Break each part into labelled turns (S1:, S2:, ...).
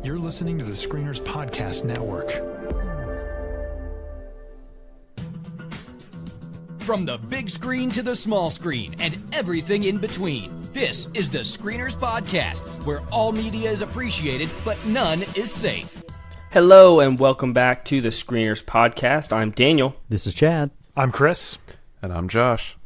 S1: You're listening to the Screeners Podcast Network.
S2: From the big screen to the small screen and everything in between, this is the Screeners Podcast, where all media is appreciated, but none is safe.
S3: Hello and welcome back to the Screeners Podcast. I'm Daniel.
S4: This is Chad.
S1: I'm Chris.
S5: And I'm Josh.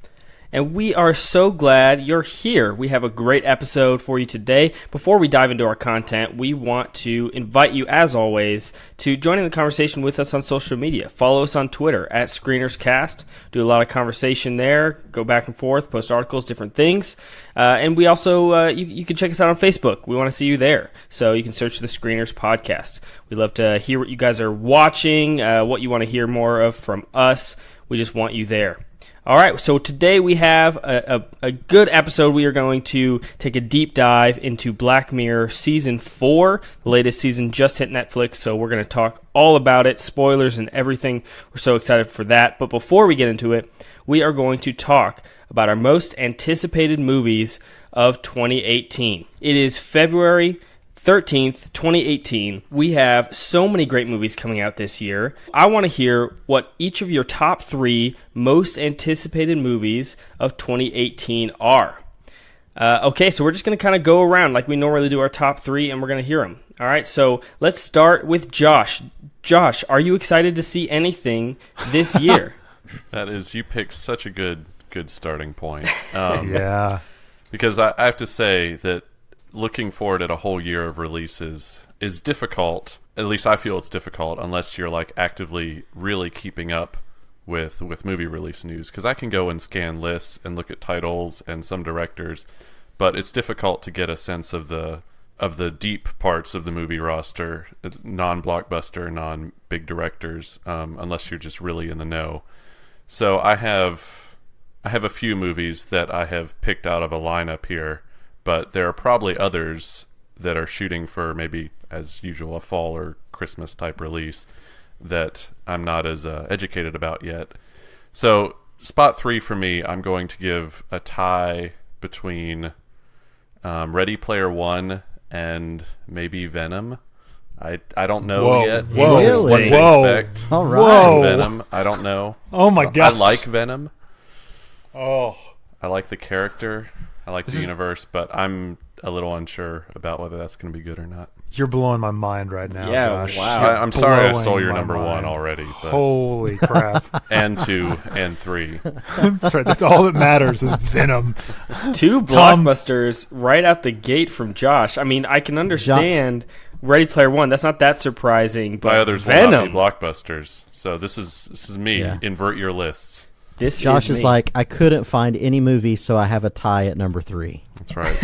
S3: And we are so glad you're here. We have a great episode for you today. Before we dive into our content, we want to invite you, as always, to join in the conversation with us on social media. Follow us on Twitter at ScreenersCast. Do a lot of conversation there. Go back and forth, post articles, different things. And we also, you can check us out on Facebook. We want to see you there. So you can search the Screeners Podcast. We'd love to hear what you guys are watching, what you want to hear more of from us. We just want you there. All right, so today we have a good episode. We are going to take a deep dive into Black Mirror Season 4. The latest season just hit Netflix, so we're going to talk all about it, spoilers and everything. We're so excited for that. But before we get into it, we are going to talk about our most anticipated movies of 2018. It is February 13th, 2018. We have so many great movies coming out this year. I want to hear what each of your top 3 most anticipated movies of 2018 are. Okay, so we're just going to kind of go around like we normally do our top 3, and we're going to hear them. All right, so let's start with Josh. Josh, are you excited to see anything this year?
S5: That is, you picked such a good starting point.
S1: Yeah.
S5: Because I have to say that looking forward at a whole year of releases is difficult. At least I feel it's difficult unless you're like actively really keeping up with movie release news. Because I can go and scan lists and look at titles and some directors, but it's difficult to get a sense of the deep parts of the movie roster, non-blockbuster, non-big directors, unless you're just really in the know. So I have a few movies that I have picked out of a lineup here. But there are probably others that are shooting for maybe, as usual, a fall or Christmas type release that I'm not as educated about yet. So spot 3 for me, I'm going to give a tie between Ready Player One and maybe Venom. I don't know yet what to expect.
S4: All right.
S5: Venom, I don't know.
S1: Oh my gosh.
S5: I like Venom.
S1: Oh.
S5: I like the character. I like the universe, but I'm a little unsure about whether that's going to be good or not.
S1: You're blowing my mind right now,
S3: Yeah,
S1: Josh.
S3: wow.
S5: I'm sorry I stole
S1: Blowing
S5: your
S1: my
S5: number
S1: mind.
S5: 1 already. But
S1: Holy crap.
S5: and 2 and 3.
S1: That's right. That's all that matters is Venom.
S3: 2 blockbusters right out the gate from Josh. I mean, I can understand Ready Player One. That's not that surprising, but
S5: My others will
S3: Venom.
S5: not be blockbusters. So this is me.
S4: Yeah.
S5: Invert your lists.
S4: Josh is
S3: me.
S4: like, I couldn't find any movie, so I have a tie at number 3.
S5: That's right.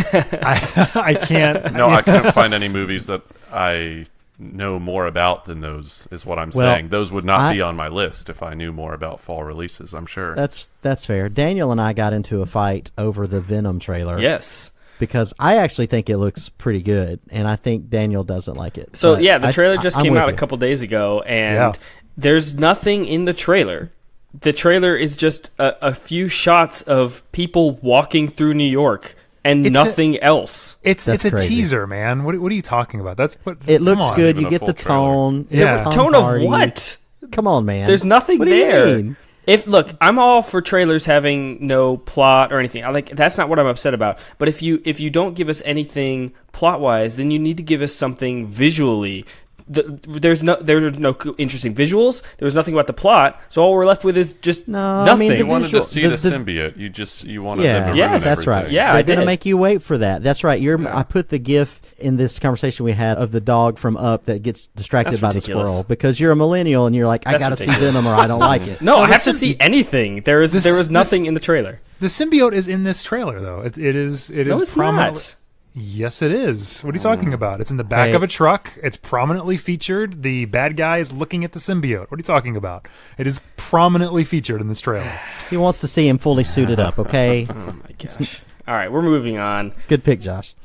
S1: I can't.
S5: No, I couldn't find any movies that I know more about than those, is what I'm saying. Those would not be on my list if I knew more about fall releases, I'm sure.
S4: That's fair. Daniel and I got into a fight over the Venom trailer.
S3: Yes.
S4: Because I actually think it looks pretty good, and I think Daniel doesn't like it.
S3: So,
S4: But
S3: yeah, the trailer just
S4: I'm
S3: came
S4: with
S3: out a
S4: you.
S3: couple days ago, and there's nothing in the trailer. The trailer is just a few shots of people walking through New York and nothing else.
S1: It's
S4: That's
S1: a
S4: crazy.
S1: teaser, man. What are you talking about? That's what.
S4: It looks
S1: come on.
S4: good.
S5: Even
S4: You
S5: a
S4: get
S5: full
S4: the tone.
S1: trailer.
S4: It's
S1: Yeah.
S4: Tom
S3: Tone of
S4: Hardy.
S3: what?
S4: Come on, man.
S3: There's nothing
S4: what
S3: there.
S4: Do you mean?
S3: Look, I'm all for trailers having no plot or anything. That's not what I'm upset about. But if you don't give us anything plot wise, then you need to give us something visually. There are no interesting visuals. There was nothing about the plot, so all we're left with is just nothing.
S4: I mean, the
S5: You wanted
S4: visual-
S5: to see
S4: the-
S5: the
S4: the-
S5: symbiote. You wanted them to ruin
S3: Yes.
S4: That's
S5: everything.
S4: right.
S3: Yeah, I
S4: they're going to
S3: did.
S4: make you wait for that. That's right. I put the GIF in this conversation we had of the dog from Up that gets distracted
S3: That's
S4: by
S3: ridiculous.
S4: the squirrel because you're a millennial and you're like, I
S3: That's
S4: got to see
S3: ridiculous.
S4: Venom or I don't like it.
S3: No, I have to
S1: this-
S3: see anything. There was nothing in the trailer.
S1: The symbiote is in this trailer, though. It is.
S3: No, it's
S1: prominently.
S3: not.
S1: Yes, it is. What are you talking about? It's in the back of a truck. It's prominently featured. The bad guy is looking at the symbiote. What are you talking about? It is prominently featured in this trailer.
S4: He wants to see him fully suited up, okay?
S3: Oh my gosh! All right, we're moving on.
S4: Good pick, Josh.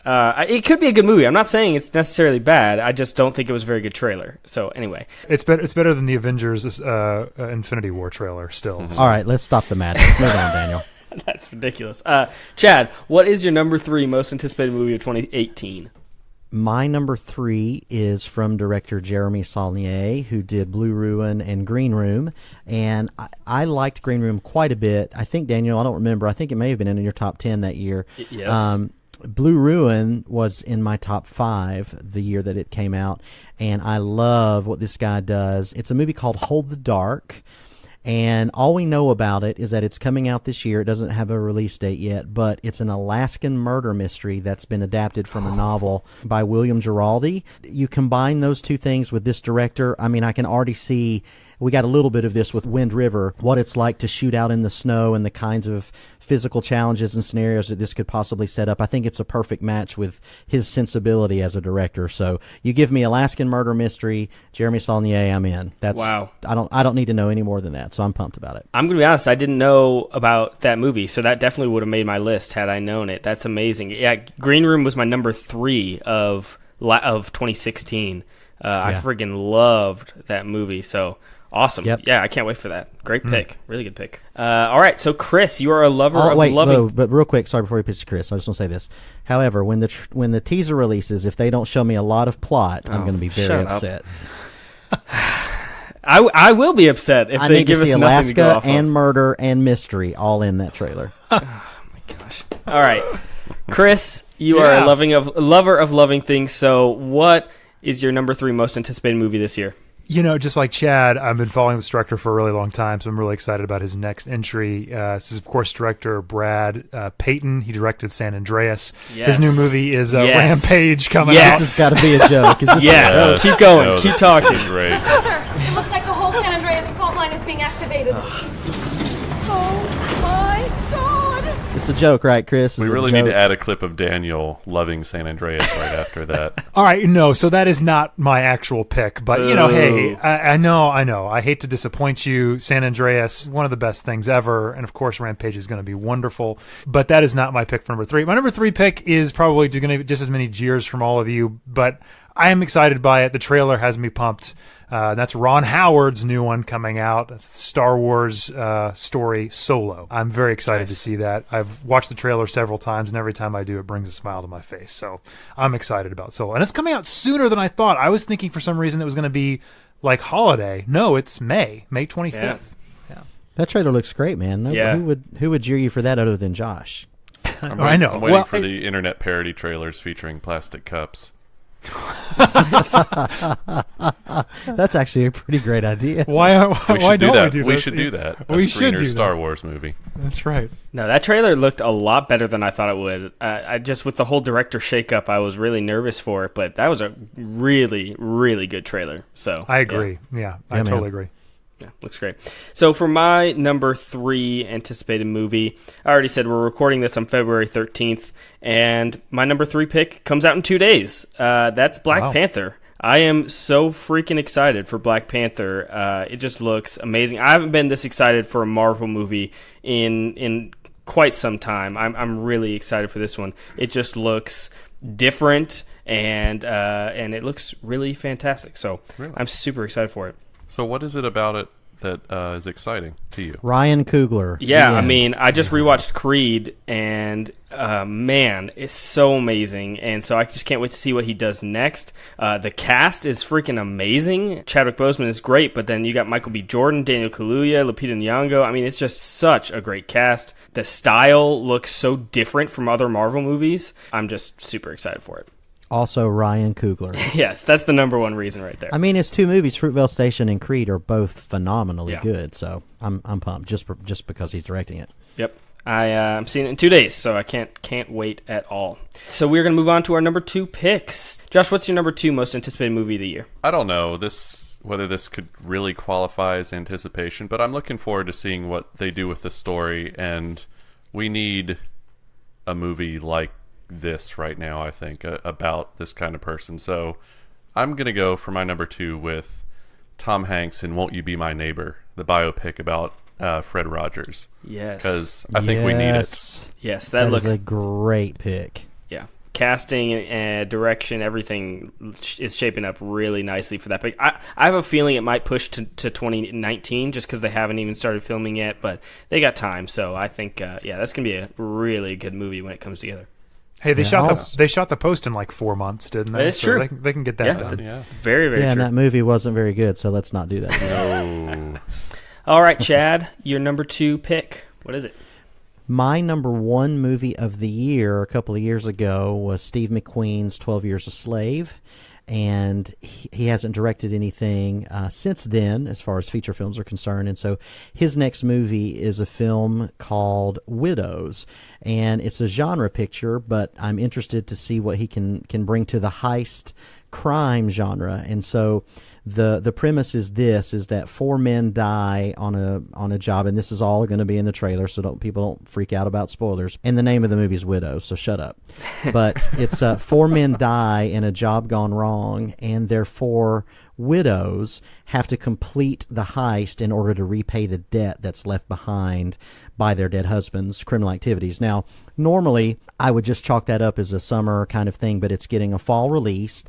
S3: It could be a good movie. I'm not saying it's necessarily bad. I just don't think it was a very good trailer. So anyway,
S1: It's better than the Avengers Infinity War trailer still.
S4: All right, let's stop the madness. Move on, Daniel.
S3: that's ridiculous. Chad, what is your number 3 most anticipated movie of 2018?
S4: My number 3 is from director Jeremy Saulnier, who did Blue Ruin and Green Room, and I liked Green Room quite a bit. I think, Daniel, I don't remember, I think it may have been in your top 10 that year.
S3: Yes.
S4: Blue Ruin was in my top 5 the year that it came out, and I love what this guy does. It's a movie called Hold the Dark, and all we know about it is that it's coming out this year. It doesn't have a release date yet, but it's an Alaskan murder mystery that's been adapted from a novel by William Giraldi. You combine those two things with this director, I mean, I can already see, we got a little bit of this with Wind River, what it's like to shoot out in the snow and the kinds of physical challenges and scenarios that this could possibly set up. I think it's a perfect match with his sensibility as a director. So you give me Alaskan murder mystery, Jeremy Saulnier, I'm in.
S3: Wow.
S4: I don't need to know any more than that, so I'm pumped about it.
S3: I'm going to be honest, I didn't know about that movie, so that definitely would have made my list had I known it. That's amazing. Yeah, Green Room was my number 3 of 2016. I friggin' loved that movie, so awesome.
S4: Yep.
S3: Yeah, I can't wait for that. Great pick. Really good pick. All right, so Chris, you are a lover of loving...
S4: No, but real quick, sorry, before we pitch to Chris, I just want to say this. However, when the teaser releases, if they don't show me a lot of plot, I'm going to be very upset.
S3: I will be upset if they give us nothing
S4: Alaska
S3: to go off
S4: and
S3: of.
S4: murder and mystery all in that trailer.
S3: Oh my gosh. All right. Chris, you are a lover of loving things, so what is your number 3 most anticipated movie this year?
S1: You know, just like Chad, I've been following this director for a really long time, so I'm really excited about his next entry. This is, of course, director Brad Peyton. He directed San Andreas.
S3: Yes.
S1: His new movie is Rampage coming out.
S4: This has got to be a joke.
S3: Yes. Keep going. Keep talking.
S5: Great.
S6: Professor, it looks like the whole San Andreas fault line is being activated. Oh my God!
S4: It's a joke, right, Chris?
S5: We really need to add a clip of Daniel loving San Andreas right after that.
S1: All right, no, so that is not my actual pick, but, you know, hey, I know. I hate to disappoint you. San Andreas, one of the best things ever, and of course Rampage is going to be wonderful, but that is not my pick for number 3. My number 3 pick is probably going to be just as many jeers from all of you, but I am excited by it. The trailer has me pumped. That's Ron Howard's new one coming out. That's Star Wars story Solo. I'm very excited to see that. I've watched the trailer several times, and every time I do, it brings a smile to my face. So I'm excited about Solo. And it's coming out sooner than I thought. I was thinking for some reason it was going to be like holiday. No, it's May 25th. Yeah.
S4: That trailer looks great, man. Who would jeer you for that other than Josh?
S1: I know.
S5: I'm waiting for the internet parody trailers featuring plastic cups.
S4: That's actually a pretty great idea.
S1: Why don't we do that?
S5: We should do that.
S1: We should do
S5: Star
S1: that.
S5: Wars movie.
S1: That's right.
S3: No, that trailer looked a lot better than I thought it would. I just, with the whole director shakeup, I was really nervous for it, but that was a really, really good trailer. So
S1: I agree. Yeah, I totally agree.
S3: Yeah, looks great. So for my number 3 anticipated movie, I already said we're recording this on February 13th, and my number 3 pick comes out in 2 days. That's Black Panther. I am so freaking excited for Black Panther. It just looks amazing. I haven't been this excited for a Marvel movie in quite some time. I'm really excited for this one. It just looks different, and it looks really fantastic. So I'm super excited for it.
S5: So what is it about it that is exciting to you?
S4: Ryan Coogler.
S3: Yeah, I mean, I just rewatched Creed, and man, it's so amazing. And so I just can't wait to see what he does next. The cast is freaking amazing. Chadwick Boseman is great, but then you got Michael B. Jordan, Daniel Kaluuya, Lupita Nyong'o. I mean, it's just such a great cast. The style looks so different from other Marvel movies. I'm just super excited for it.
S4: Also, Ryan Coogler.
S3: Yes, that's the number 1 reason right there.
S4: I mean, his 2 movies, Fruitvale Station and Creed, are both phenomenally good. So I'm pumped just because he's directing it.
S3: Yep, I'm seeing it in 2 days, so I can't wait at all. So we're gonna move on to our number 2 picks. Josh, what's your number 2 most anticipated movie of the year?
S5: I don't know whether this could really qualify as anticipation, but I'm looking forward to seeing what they do with the story, and we need a movie like this right now, I think, about this kind of person. So I'm going to go for my number 2 with Tom Hanks in Won't You Be My Neighbor, the biopic about Fred Rogers.
S3: Yes.
S5: Because I think we need it.
S3: Yes,
S4: that
S3: looks
S4: is a great pick.
S3: Yeah. Casting and direction, everything is shaping up really nicely for that pick. I have a feeling it might push to 2019 just because they haven't even started filming yet, but they got time. So I think, that's going to be a really good movie when it comes together.
S1: Hey, they
S4: Yeah,
S1: shot the post in like 4 months, didn't they?
S3: It's true.
S1: They can get that done.
S5: Yeah.
S3: Very, very
S4: Yeah, and
S3: true.
S4: that movie wasn't very good, so let's not do that.
S5: No.
S3: All right, Chad, your number 2 pick. What is it?
S4: My number 1 movie of the year a couple of years ago was Steve McQueen's 12 Years a Slave. And he hasn't directed anything since then as far as feature films are concerned. And so his next movie is a film called Widows. And it's a genre picture, but I'm interested to see what he can bring to the heist crime genre. And so the premise is that 4 men die on a job, and this is all going to be in the trailer, so people don't freak out about spoilers. And the name of the movie is Widows, so shut up. But it's 4 men die in a job gone wrong, and their 4 widows have to complete the heist in order to repay the debt that's left behind by their dead husbands' criminal activities. Now, normally I would just chalk that up as a summer kind of thing, but it's getting a fall release.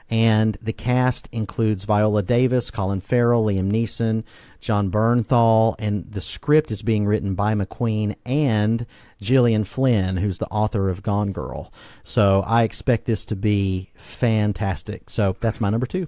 S4: And the cast includes Viola Davis, Colin Farrell, Liam Neeson, John Bernthal, and the script is being written by McQueen and Gillian Flynn, who's the author of Gone Girl. So I expect this to be fantastic. So that's my number 2.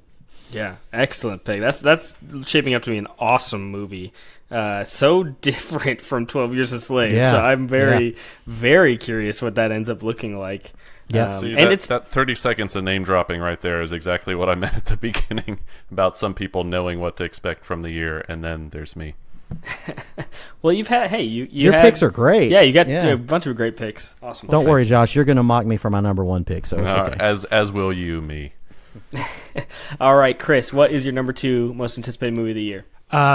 S3: Yeah, excellent pick. That's shaping up to be an awesome movie. So different from 12 Years a Slave.
S4: Yeah.
S3: So I'm very, very curious what that ends up looking like.
S4: Yeah.
S5: See,
S3: and
S5: that 30 seconds of name dropping right there is exactly what I meant at the beginning about some people knowing what to expect from the year, and then there's me.
S3: Well, you've had
S4: Your picks are great.
S3: Yeah, you got a bunch of great picks. Awesome.
S4: Don't worry, Josh. You're going to mock me for my number 1 pick, so it's okay.
S5: As will you, me.
S3: All right, Chris, what is your number 2 most anticipated movie of the year?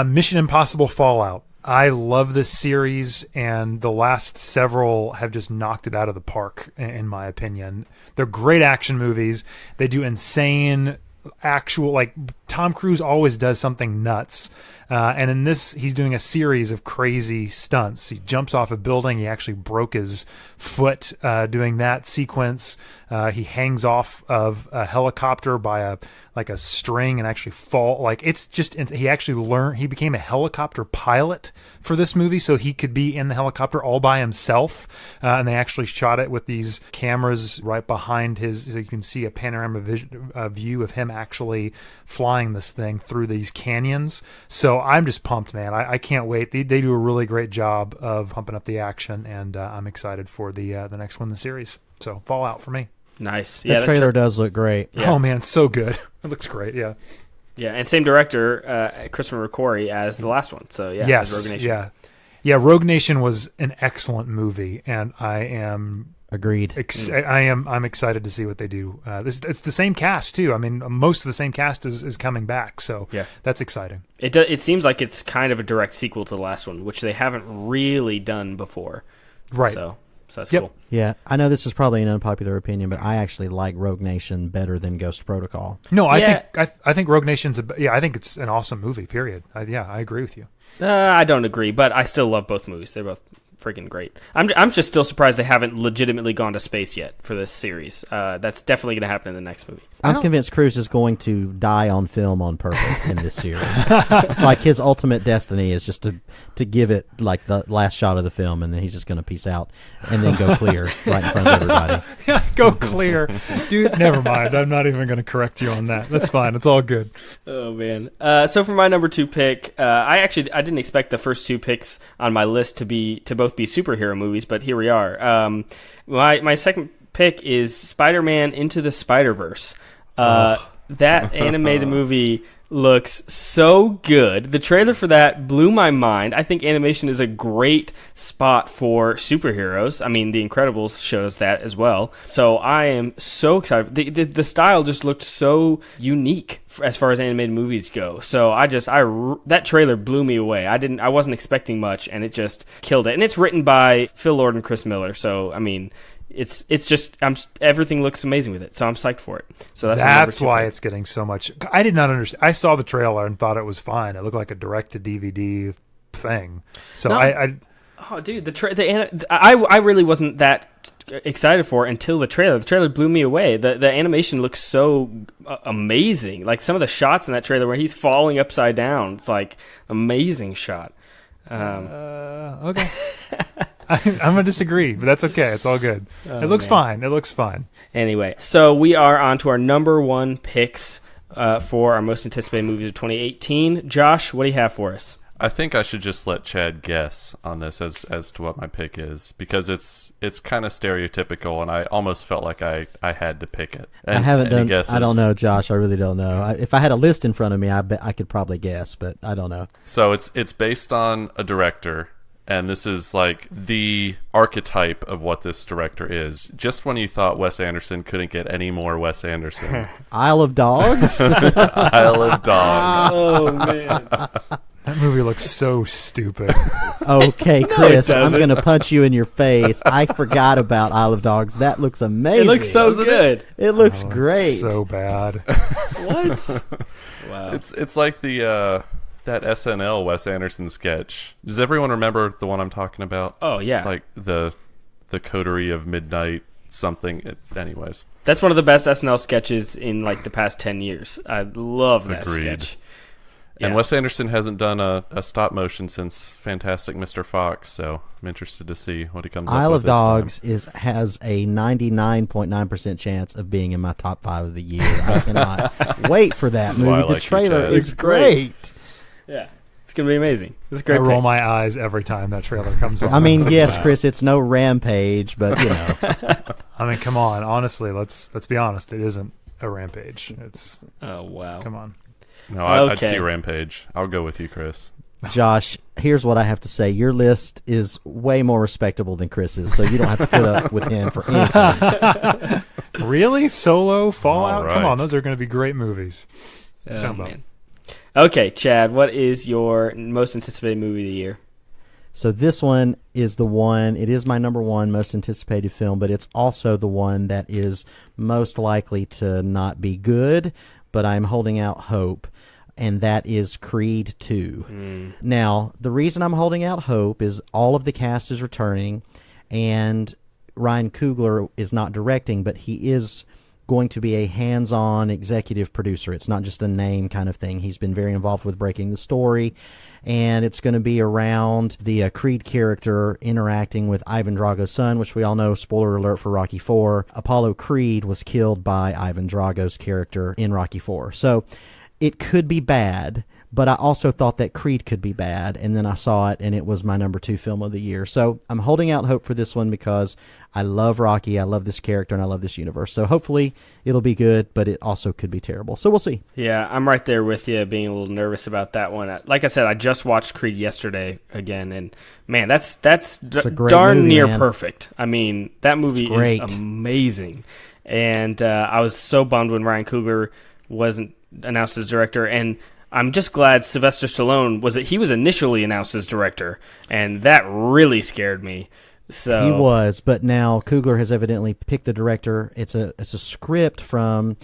S1: Mission Impossible Fallout. I love this series, and the last several have just knocked it out of the park, in my opinion. They're great action movies. They do insane actual, like, Tom Cruise always does something nuts. And in this, he's doing a series of crazy stunts. He jumps off a building. He actually broke his foot doing that sequence. He hangs off of a helicopter by a string and actually fall. Like, it's just, he became a helicopter pilot for this movie, so he could be in the helicopter all by himself. And they actually shot it with these cameras right behind his, so you can see a panorama view of him actually flying this thing through these canyons. So I'm just pumped, man. I can't wait. They do a really great job of pumping up the action, and I'm excited for the next one in the series. So Fallout for me.
S3: Nice.
S4: The trailer does look great.
S3: Yeah.
S1: Oh, man, it's so good. It looks great, yeah.
S3: Yeah, and same director, Christopher McQuarrie, as the last one. So, yeah,
S1: yes,
S3: Rogue Nation.
S1: Yeah. Yeah, Rogue Nation was an excellent movie, and I am...
S4: Agreed.
S1: I'm excited to see what they do. It's the same cast too. I mean, most of the same cast is coming back, so
S3: yeah,
S1: that's exciting.
S3: It seems like it's kind of a direct sequel to the last one, which they haven't really done before.
S1: Right.
S3: So that's cool.
S4: Yeah, I know this is probably an unpopular opinion, but I actually like Rogue Nation better than Ghost Protocol.
S1: No, I think Rogue Nation's I think it's an awesome movie. Period. I agree with you.
S3: I don't agree, but I still love both movies. They're both freaking great. I'm just still surprised they haven't legitimately gone to space yet for this series. That's definitely going to happen in the next movie.
S4: I'm convinced Cruise is going to die on film on purpose in this series. It's like his ultimate destiny is just to give it like the last shot of the film, and then he's just going to peace out and then go clear right in front of everybody.
S1: Yeah, go clear. Dude, never mind. I'm not even going to correct you on that. That's fine. It's all good.
S3: Oh, man. So for my number 2 pick, I didn't expect the first 2 picks on my list to both be superhero movies, but here we are. My second pick is Spider-Man Into the Spider-Verse. That animated movie looks so good. The trailer for that blew my mind. I think animation is a great spot for superheroes. I mean, The Incredibles showed us that as well. So I am so excited. The style just looked so unique as far as animated movies go. So that trailer blew me away. I wasn't expecting much, and it just killed it. And it's written by Phil Lord and Chris Miller. So I mean, it's just everything looks amazing with it, so I'm psyched for it. So that's
S1: why it's getting so much. I did not understand. I saw the trailer and thought it was fine. It looked like a direct-to-DVD thing. So no.
S3: Oh, dude, I really wasn't that excited for it until the trailer. The trailer blew me away. The animation looks so amazing. Like some of the shots in that trailer where he's falling upside down. It's like amazing shot.
S1: Okay. I'm going to disagree, but that's okay. It's all good. It looks fine. It looks fine.
S3: Anyway, so we are on to our number one picks for our most anticipated movies of 2018. Josh, what do you have for us?
S5: I think I should just let Chad guess on this as to what my pick is, because it's kind of stereotypical, and I almost felt like I had to pick it. And,
S4: I haven't done.
S5: guesses.
S4: I don't know, Josh. I really don't know. If I had a list in front of me, I bet I could probably guess, but I don't know.
S5: So it's based on a director, and this is like the archetype of what this director is. Just when you thought Wes Anderson couldn't get any more Wes Anderson.
S4: Isle of Dogs.
S5: Isle of Dogs.
S3: Oh, man.
S1: That movie looks so stupid.
S4: Okay, Chris, I'm
S3: doesn't.
S4: going to punch you in your face. I forgot about Isle of Dogs. That looks amazing.
S3: It looks so good.
S4: It looks
S1: Oh, it's
S4: great.
S1: so bad.
S3: What? Wow.
S5: It's like the that SNL Wes Anderson sketch. Does everyone remember the one I'm talking about?
S3: Oh, yeah.
S5: It's like the coterie of midnight something. Anyways,
S3: That's one of the best SNL sketches in like the past 10 years. I love that
S5: Agreed.
S3: sketch.
S5: And
S3: Yeah.
S5: Wes Anderson hasn't done a stop motion since Fantastic Mr. Fox, so I'm interested to see what he comes up
S4: Isle
S5: with
S4: of
S5: this time.
S4: Dogs has a 99.9% chance of being in my top 5 of the year. I cannot wait for that
S5: This is why I
S4: movie. The
S5: like you,
S4: trailer
S5: Chad.
S4: is
S3: It's great.
S4: great.
S3: Yeah. It's going to be amazing. It's a
S1: I
S3: great
S1: roll
S3: pick.
S1: my eyes every time that trailer comes on.
S4: I mean, yes, Chris, it's no Rampage, but you know.
S1: I mean, come on. Honestly, let's be honest. It isn't a Rampage. It's
S3: Oh, wow.
S1: come on.
S5: No, I'd
S3: Okay.
S5: see Rampage. I'll go with you, Chris.
S4: Josh, here's what I have to say. Your list is way more respectable than Chris's, so you don't have to put up with him for anything.
S1: Really? Solo? Fallout?
S5: All
S1: Come on.
S5: right.
S1: Those are going to be great movies.
S3: Oh,
S1: Jumbo.
S3: man. Okay, Chad, what is your most anticipated movie of the year?
S4: So this one is the one, it is my number one most anticipated film, but it's also the one that is most likely to not be good, but I'm holding out hope, and that is Creed 2. Now, the reason I'm holding out hope is all of the cast is returning, and Ryan Coogler is not directing, but he is going to be a hands-on executive producer. It's not just a name kind of thing. He's been very involved with breaking the story, and it's going to be around the Creed character interacting with Ivan Drago's son, which we all know, spoiler alert for Rocky IV, Apollo Creed was killed by Ivan Drago's character in Rocky IV. So it could be bad, but I also thought that Creed could be bad, and then I saw it, and it was my number 2 film of the year. So I'm holding out hope for this one because I love Rocky, I love this character, and I love this universe. So hopefully it'll be good, but it also could be terrible. So we'll see.
S3: Yeah, I'm right there with you, being a little nervous about that one. Like I said, I just watched Creed yesterday again, and man, that's
S4: a great
S3: darn
S4: movie,
S3: near
S4: man.
S3: perfect. I mean, that movie
S4: great.
S3: is amazing, and I was so bummed when Ryan Coogler wasn't announced as director, and I'm just glad Sylvester Stallone he was initially announced as director, and that really scared me. So
S4: He was, but now Coogler has evidently picked the director. It's a script from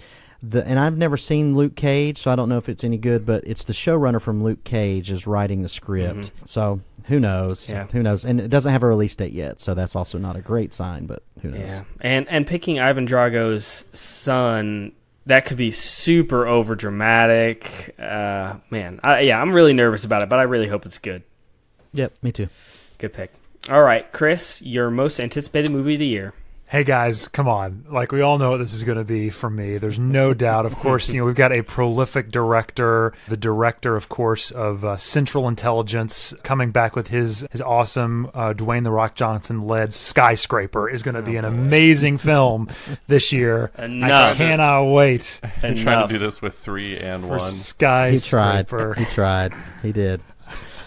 S4: and I've never seen Luke Cage, so I don't know if it's any good, but it's the showrunner from Luke Cage is writing the script. So who knows?
S3: Yeah.
S4: Who knows? And it doesn't have a release date yet, so that's also not a great sign, but who knows?
S3: yeah, and picking Ivan Drago's son, that could be super over dramatic. Man, I'm really nervous about it, but I really hope it's good.
S4: Yep, me too.
S3: Good pick. All right, Chris, your most anticipated movie of the year.
S1: Hey guys, come on. Like, we all know what this is going to be for me. There's no doubt. Of course, we've got a prolific director, the director, of course, of Central Intelligence, coming back with his awesome Dwayne "The Rock" Johnson-led Skyscraper is going to be an amazing film this year.
S3: Enough.
S1: I cannot wait
S5: I'm trying to do this with 3 and
S1: for
S5: 1.
S1: Skyscraper.
S4: He tried. He did.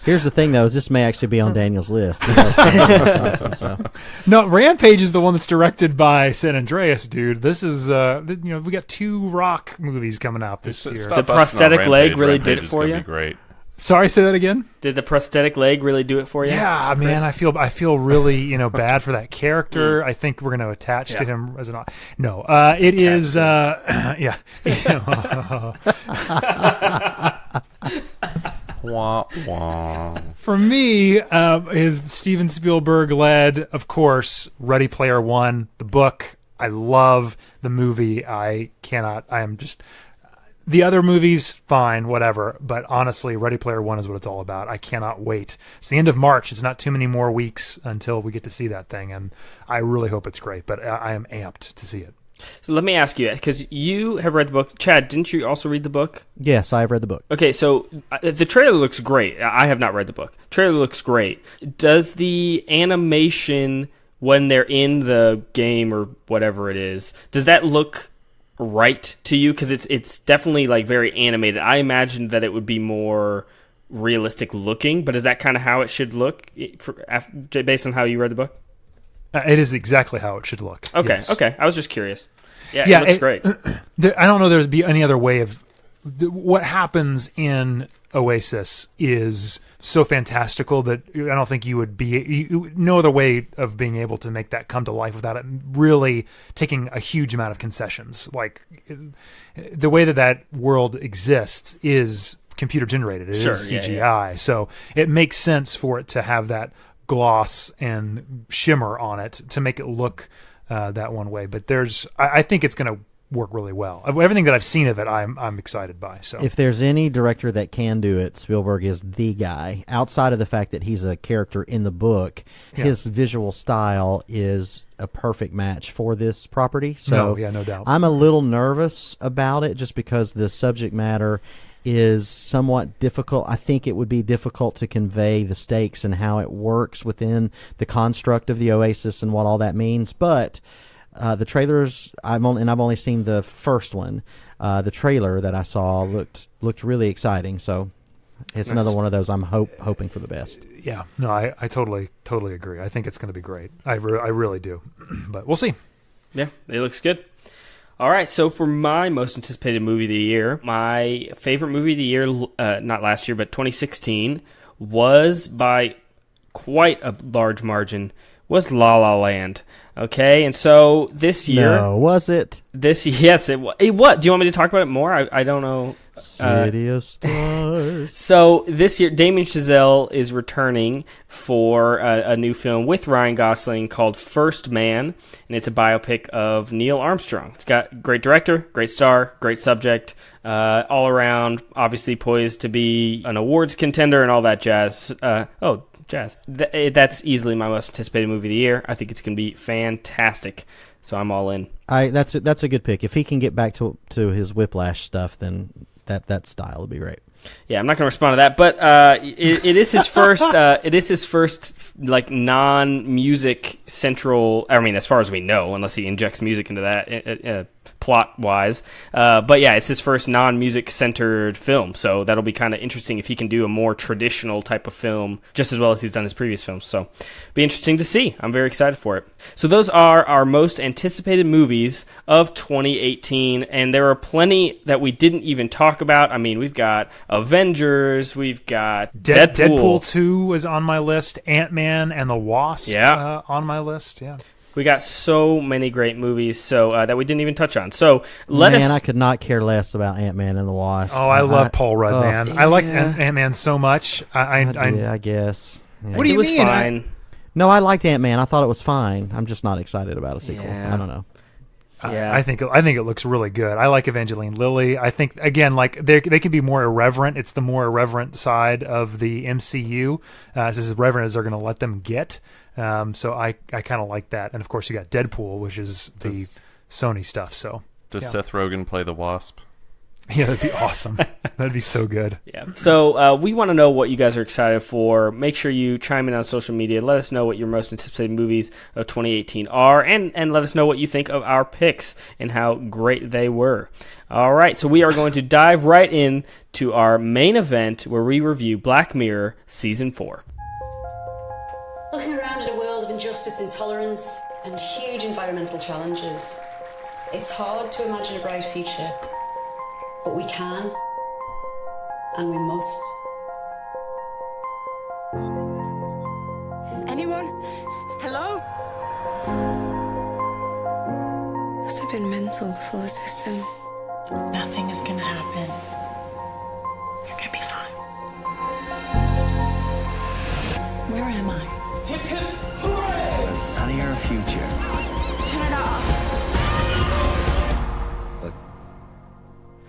S4: Here's the thing, though, is this may actually be on Daniel's list. He loves Johnson, so.
S1: No, Rampage is the one that's directed by San Andreas, dude. This is, we got 2 Rock movies coming out this year.
S5: Stop
S3: The
S5: busting on
S3: prosthetic leg
S5: Rampage.
S3: really
S5: Rampage
S3: did it
S5: is
S3: for
S5: gonna
S3: you?
S5: Be great.
S1: Sorry, say that again?
S3: Did the prosthetic leg really do it for you?
S1: Yeah, man, I feel really, bad for that character. I think we're going to attach to him as an. No, it is. Yeah.
S5: Wah, wah.
S1: For me, is Steven Spielberg led, of course, Ready Player One, the book. I love the movie. The other movies, fine, whatever. But honestly, Ready Player One is what it's all about. I cannot wait. It's the end of March. It's not too many more weeks until we get to see that thing, and I really hope it's great. But I am amped to see it.
S3: So let me ask you, because you have read the book. Chad, didn't you also read the book?
S4: Yes, I have read the book.
S3: Okay, so the trailer looks great. I have not read the book. Trailer looks great. Does the animation when they're in the game or whatever it is, does that look right to you? Because it's definitely like very animated. I imagined that it would be more realistic looking, but is that kind of how it should look based on how you read the book?
S1: It is exactly how it should look.
S3: Okay,
S1: yes.
S3: okay. I was just curious. Yeah, it looks great.
S1: I don't know there'd be any other way of... What happens in Oasis is so fantastical that I don't think you would be... no other way of being able to make that come to life without it really taking a huge amount of concessions. Like, the way that world exists is computer generated. It is CGI. Yeah. So it makes sense for it to have that gloss and shimmer on it to make it look that one way. But I think it's going to work really well. Everything that I've seen of it, I'm excited by. So
S4: if there's any director that can do it, Spielberg is the guy. Outside of the fact that he's a character in the book, his visual style is a perfect match for this property. So
S1: no doubt.
S4: I'm a little nervous about it just because the subject matter is somewhat difficult. I think it would be difficult to convey the stakes and how it works within the construct of the Oasis and what all that means. But the trailers, I've only seen the first one. The trailer that I saw looked really exciting. So it's another one of those I'm hoping for the best.
S1: Yeah, no, I totally agree. I think it's going to be great. I really do. But we'll see.
S3: Yeah, it looks good. All right, so for my most anticipated movie of the year, my favorite movie of the year, not last year, but 2016, was by quite a large margin, was La La Land. Okay, and so this year...
S4: No, was it?
S3: Yes, it was. Do you want me to talk about it more? I don't know.
S4: City of Stars.
S3: So this year, Damien Chazelle is returning for a new film with Ryan Gosling called First Man, and it's a biopic of Neil Armstrong. It's got great director, great star, great subject, all around, obviously poised to be an awards contender and all that jazz. Jazz. That's easily my most anticipated movie of the year. I think it's going to be fantastic. So I'm all in.
S4: That's a good pick. If he can get back to his Whiplash stuff, then that style would be great.
S3: Yeah, I'm not going to respond to that, but it is his first. It is his first like non-music central. I mean, as far as we know, unless he injects music into that plot-wise. But yeah, it's his first non-music centered film, so that'll be kind of interesting if he can do a more traditional type of film, just as well as he's done his previous films. So, be interesting to see. I'm very excited for it. So those are our most anticipated movies of 2018, and there are plenty that we didn't even talk about. I mean, we've got Avengers, we've got
S1: Deadpool 2 is on my list, Ant-Man and the Wasp on my list. Yeah.
S3: We got so many great movies that we didn't even touch on. So
S4: I could not care less about Ant-Man and the Wasp.
S1: Oh, I love Paul Rudd, man. Yeah. I liked Ant-Man so much.
S4: I guess. Yeah.
S1: What do you mean?
S3: It was fine.
S4: No, I liked Ant-Man. I thought it was fine. I'm just not excited about a sequel.
S3: Yeah.
S4: I don't know.
S1: Yeah. I think it looks really good. I like Evangeline Lilly. I think, again, like they can be more irreverent. It's the more irreverent side of the MCU. It's as irreverent as they're going to let them get. So I kind of like that. And of course you got Deadpool, which is the Sony stuff. So
S5: does Seth Rogen play the Wasp?
S1: Yeah, that'd be awesome. That'd be so good.
S3: Yeah. So we want to know what you guys are excited for. Make sure you chime in on social media. Let us know what your most anticipated movies of 2018 are, and let us know what you think of our picks and how great they were. All right. So we are going to dive right in to our main event where we review Black Mirror Season 4.
S7: Looking around at a world of injustice, intolerance, and huge environmental challenges, it's hard to imagine a bright future. But we can, and we must.
S8: Anyone? Hello? Must have been mental before the system.
S9: Nothing is gonna happen. You're gonna be fine. Where am I?
S10: Hip hip hooray!
S11: A sunnier future.
S8: Turn it off.
S11: But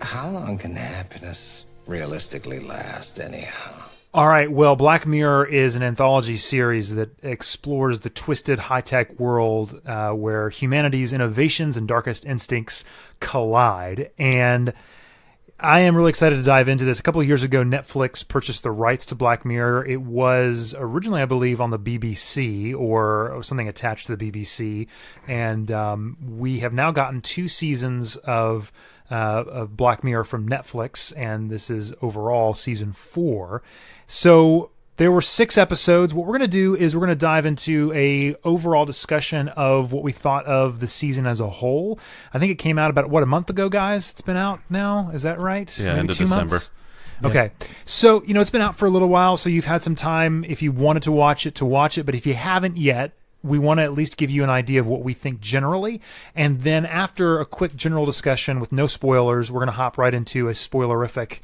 S11: how long long can happiness realistically last, anyhow?
S1: All right, well, Black Mirror is an anthology series that explores the twisted high-tech world where humanity's innovations and darkest instincts collide. And I am really excited to dive into this. A couple of years ago, Netflix purchased the rights to Black Mirror. It was originally, I believe, on the BBC or something attached to the BBC. And we have now gotten 2 seasons of Black Mirror from Netflix, and this is overall season 4. So there were 6 episodes. What we're going to do is we're going to dive into a overall discussion of what we thought of the season as a whole. I think it came out about, a month ago, guys? It's been out now? Is that right?
S5: Yeah,
S1: maybe
S5: end of
S1: 2
S5: December.
S1: months? Okay. So, it's been out for a little while, so you've had some time, if you wanted to watch it, But if you haven't yet, we want to at least give you an idea of what we think generally. And then after a quick general discussion with no spoilers, we're going to hop right into a spoilerific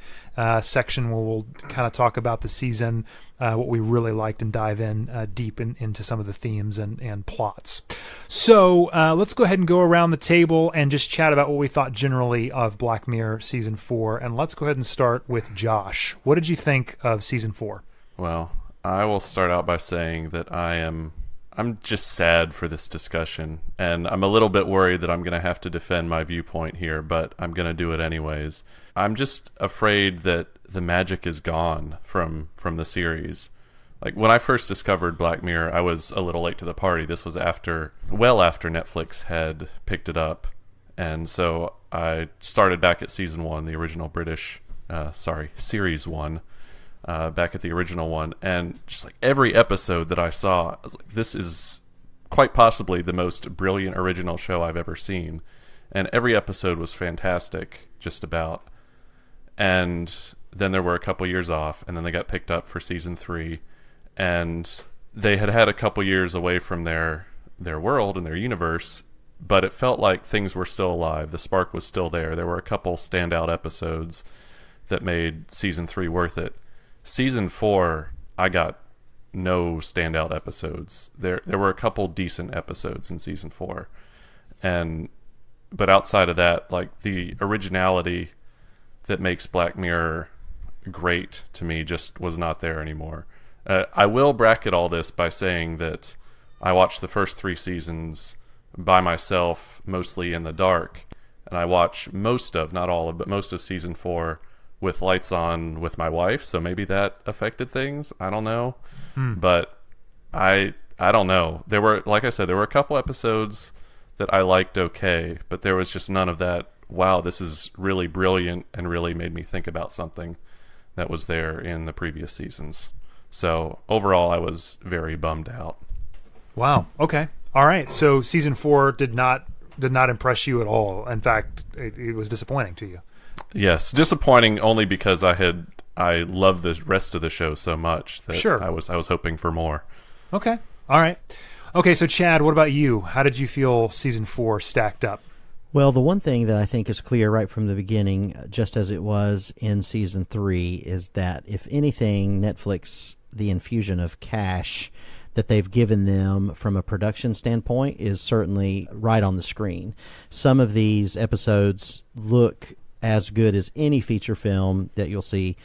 S1: section where we'll kind of talk about the season, what we really liked, and dive in deep into some of the themes and plots. So let's go ahead and go around the table and just chat about what we thought generally of Black Mirror Season 4. And let's go ahead and start with Josh. What did you think of Season 4?
S5: Well, I will start out by saying that I'm just sad for this discussion, and I'm a little bit worried that I'm going to have to defend my viewpoint here, but I'm going to do it anyways. I'm just afraid that the magic is gone from the series. Like, when I first discovered Black Mirror, I was a little late to the party. This was after Netflix had picked it up, and so I started back at season 1, the original series 1. Back at the original one, and just like every episode that I saw, I was like, this is quite possibly the most brilliant original show I've ever seen. And every episode was fantastic, just about. And then there were a couple years off, and then they got picked up for season 3, and they had a couple years away from their world and their universe, but it felt like things were still alive. The spark was still there. There were a couple standout episodes that made season 3 worth it. Season 4, I got no standout episodes. There were a couple decent episodes in season 4, but outside of that, like, the originality that makes Black Mirror great to me just was not there anymore. I will bracket all this by saying that I watched the first 3 seasons by myself, mostly in the dark, and I watched most of season 4 with lights on with my wife, so maybe that affected things. I don't know. But I don't know. There were, like I said, there were a couple episodes that I liked okay, but there was just none of that, wow, this is really brilliant and really made me think about something that was there in the previous seasons. So overall, I was very bummed out.
S1: Wow. Okay. All right. So season 4 did not impress you at all. In fact, it was disappointing to you.
S5: Yes, disappointing only because I loved the rest of the show so much that
S1: sure.
S5: I was hoping for more.
S1: Okay. All right. Okay, so Chad, what about you? How did you feel season 4 stacked up?
S4: Well, the one thing that I think is clear right from the beginning, just as it was in season 3, is that if anything, Netflix, the infusion of cash that they've given them from a production standpoint is certainly right on the screen. Some of these episodes look as good as any feature film that you'll see.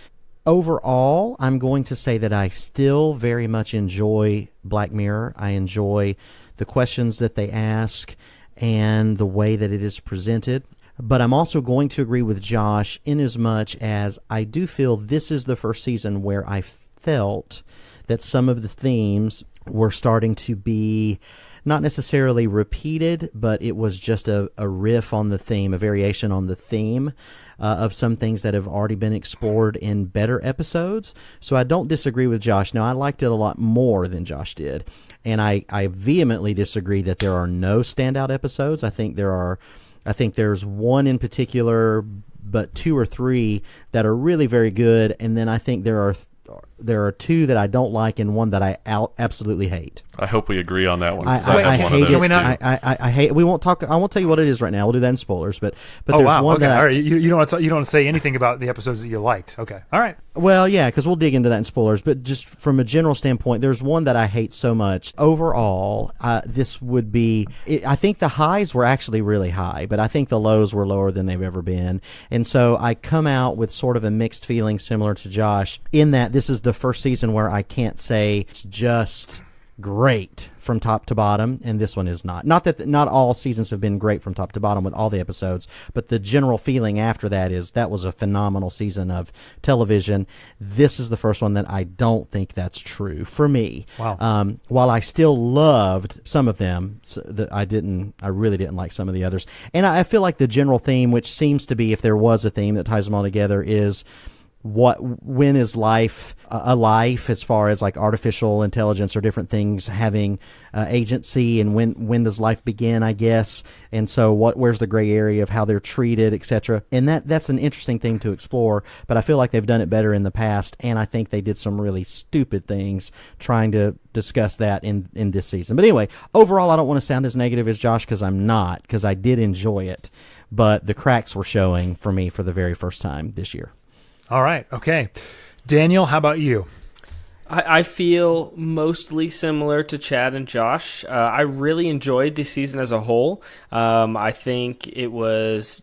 S4: Overall, I'm going to say that I still very much enjoy Black Mirror. I enjoy the questions that they ask and the way that it is presented. But I'm also going to agree with Josh in as much as I do feel this is the first season where I felt that some of the themes were starting to be not necessarily repeated, but it was just a riff on the theme, a variation on the theme of some things that have already been explored in better episodes. So I don't disagree with Josh. Now, I liked it a lot more than Josh did, and I vehemently disagree that there are no standout episodes. I think there's one in particular, but 2 or 3 that are really very good, and then I think there are there are two that I don't like and one that I absolutely hate.
S5: I hope we agree on that one.
S4: I hate it. I hate. We won't talk. I won't tell you what it is right now. We'll do that in spoilers. But there's one
S1: okay.
S4: that
S1: all right. You don't want to say anything about the episodes that you liked. Okay. All right.
S4: Well, yeah, because we'll dig into that in spoilers. But just from a general standpoint, there's one that I hate so much. Overall, this would be. I think the highs were actually really high, but I think the lows were lower than they've ever been. And so I come out with sort of a mixed feeling, similar to Josh, in that this is the first season where I can't say it's just great from top to bottom, and this one is not. Not that not all seasons have been great from top to bottom with all the episodes, but the general feeling after that is that was a phenomenal season of television. This is the first one that I don't think that's true for me.
S1: Wow.
S4: While I still loved some of them, I really didn't like some of the others. And I feel like the general theme, which seems to be, if there was a theme that ties them all together, is when is life a life, as far as like artificial intelligence or different things having agency, and when does life begin, I guess. And so where's the gray area of how they're treated, etc. And that's an interesting thing to explore, but I feel like they've done it better in the past, and I think they did some really stupid things trying to discuss that in this season. But anyway, overall, I don't want to sound as negative as Josh, because I'm not, because I did enjoy it, but the cracks were showing for me for the very first time this year.
S1: All right. Okay. Daniel, how about you?
S3: I feel mostly similar to Chad and Josh. I really enjoyed the season as a whole. I think it was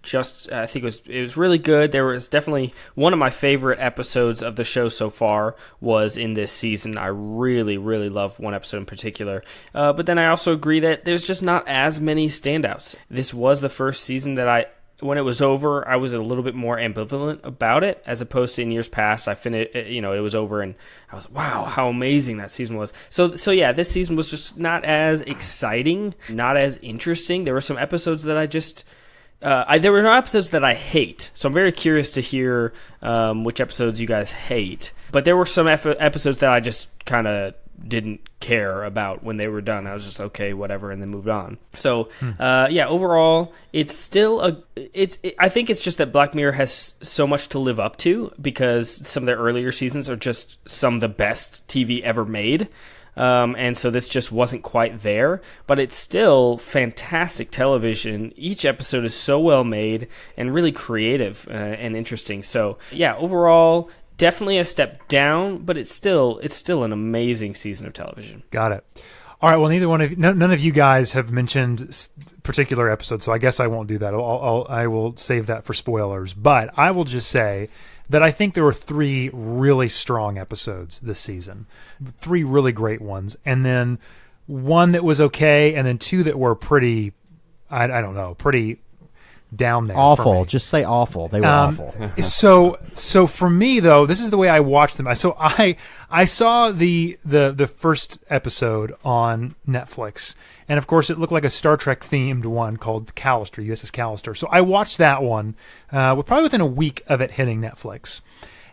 S3: really good. There was definitely one of my favorite episodes of the show so far was in this season. I really, really love one episode in particular. But then I also agree that there's just not as many standouts. This was the first season that when it was over, I was a little bit more ambivalent about it, as opposed to in years past. It was over, and I was, wow, how amazing that season was. So yeah, this season was just not as exciting, not as interesting. There were some episodes that there were no episodes that I hate. So I'm very curious to hear which episodes you guys hate. But there were some episodes that I just kind of didn't care about when they were done. I was just okay, whatever, and then moved on. So overall, it's still I think it's just that Black Mirror has so much to live up to, because some of their earlier seasons are just some of the best TV ever made. And so this just wasn't quite there, but it's still fantastic television. Each episode is so well made and really creative and interesting. So yeah, overall, definitely a step down, but it's still an amazing season of television.
S1: Got it. All right. Well, none of you guys have mentioned particular episodes, so I guess I won't do that. I will save that for spoilers. But I will just say that I think there were 3 really strong episodes this season, 3 really great ones, and then one that was okay, and then 2 that were pretty, I don't know, pretty down there.
S4: Awful. Just say awful. They were awful.
S1: So for me though, this is the way I watched them. So I saw the first episode on Netflix, and of course it looked like a Star Trek themed one called Callister, USS Callister. So I watched that one, probably within a week of it hitting Netflix.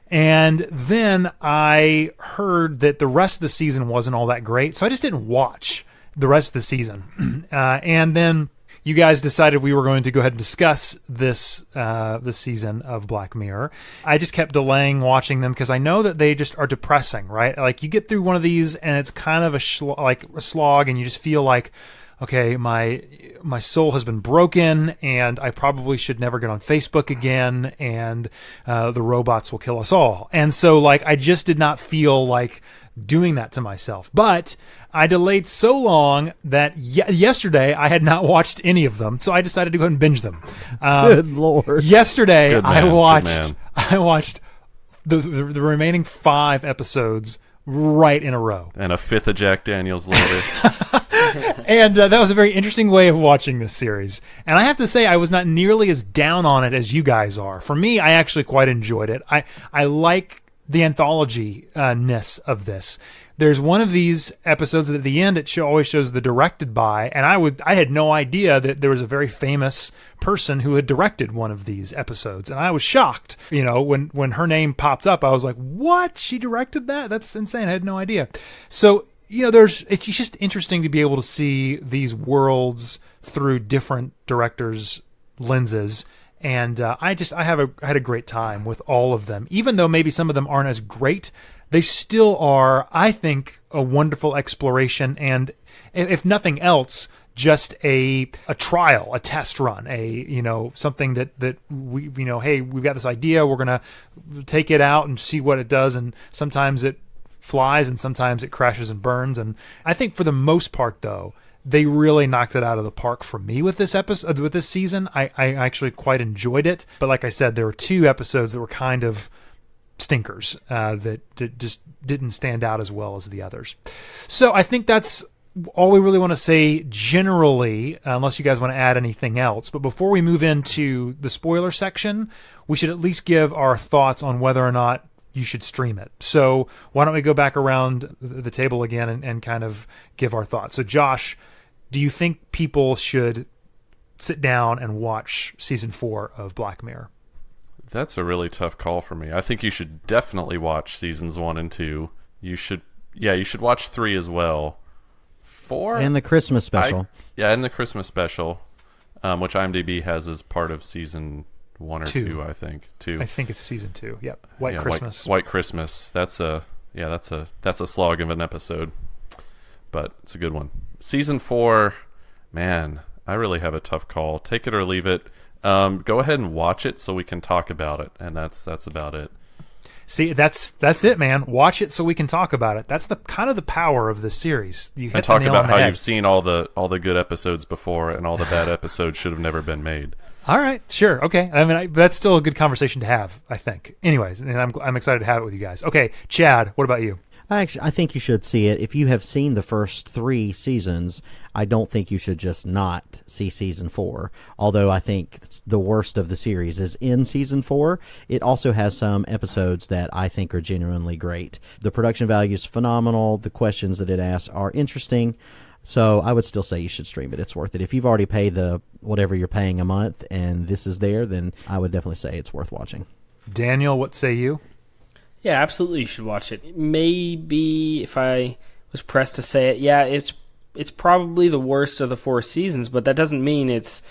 S1: And then I heard that the rest of the season wasn't all that great, so I just didn't watch the rest of the season. And then you guys decided we were going to go ahead and discuss this season of Black Mirror. I just kept delaying watching them because I know that they just are depressing, right? Like, you get through one of these and it's kind of a slog, and you just feel like, okay, my soul has been broken, and I probably should never get on Facebook again, and the robots will kill us all. And so, I just did not feel like doing that to myself. But I delayed so long that yesterday I had not watched any of them, so I decided to go ahead and binge them.
S4: Good Lord!
S1: Yesterday I watched the remaining 5 episodes right in a row,
S5: and a 5th of Jack Daniels later.
S1: And that was a very interesting way of watching this series. And I have to say, I was not nearly as down on it as you guys are. For me, I actually quite enjoyed it. I like the anthology-ness of this. There's one of these episodes that at the end it always shows the directed by, and I had no idea that there was a very famous person who had directed one of these episodes, and I was shocked. When her name popped up, I was like, "What? She directed that? That's insane! I had no idea." So it's just interesting to be able to see these worlds through different directors' lenses. And I had a great time with all of them, even though maybe some of them aren't as great. they still are, I think, a wonderful exploration, and if nothing else, just a trial, a test run, something that we, hey, we've got this idea, we're going to take it out and see what it does, and sometimes it flies and sometimes it crashes and burns. And I think for the most part, though, they really knocked it out of the park for me with this episode, with this season. I actually quite enjoyed it, but like I said, there were 2 episodes that were kind of stinkers that just didn't stand out as well as the others. So I think that's all we really want to say generally, unless you guys want to add anything else. But before we move into the spoiler section, we should at least give our thoughts on whether or not you should stream it. So why don't we go back around the table again and kind of give our thoughts. So Josh, do you think people should sit down and watch season 4 of Black Mirror?
S5: That's a really tough call for me. I think you should definitely watch seasons 1 and 2. You should watch 3 as well. 4
S4: and the Christmas special.
S5: And the Christmas special, which IMDb has as part of season 1 or 2, I think. 2.
S1: I think it's season 2. Yep. White Christmas.
S5: White Christmas. That's a slog of an episode, but it's a good one. Season 4, man, I really have a tough call. Take it or leave it. Go ahead and watch it so we can talk about it, and that's about it.
S1: See, that's it, man. Watch it so we can talk about it. That's the kind of the power of this series. You hit
S5: and talk
S1: the nail
S5: about
S1: on the
S5: how
S1: head.
S5: you've seen all the good episodes before, and all the bad episodes should have never been made.
S1: All right, sure, okay. I mean, that's still a good conversation to have, I think. Anyways, and I'm excited to have it with you guys. Okay, Chad, what about you?
S4: I think you should see it. If you have seen the first 3 seasons, I don't think you should just not see season 4. Although I think the worst of the series is in season 4. It also has some episodes that I think are genuinely great. The production value is phenomenal. The questions that it asks are interesting. So I would still say you should stream it. It's worth it. If you've already paid the whatever you're paying a month and this is there, then I would definitely say it's worth watching.
S1: Daniel, what say you?
S3: Yeah, absolutely you should watch it. Maybe if I was pressed to say it, yeah, it's probably the worst of the 4 seasons, but that doesn't mean it's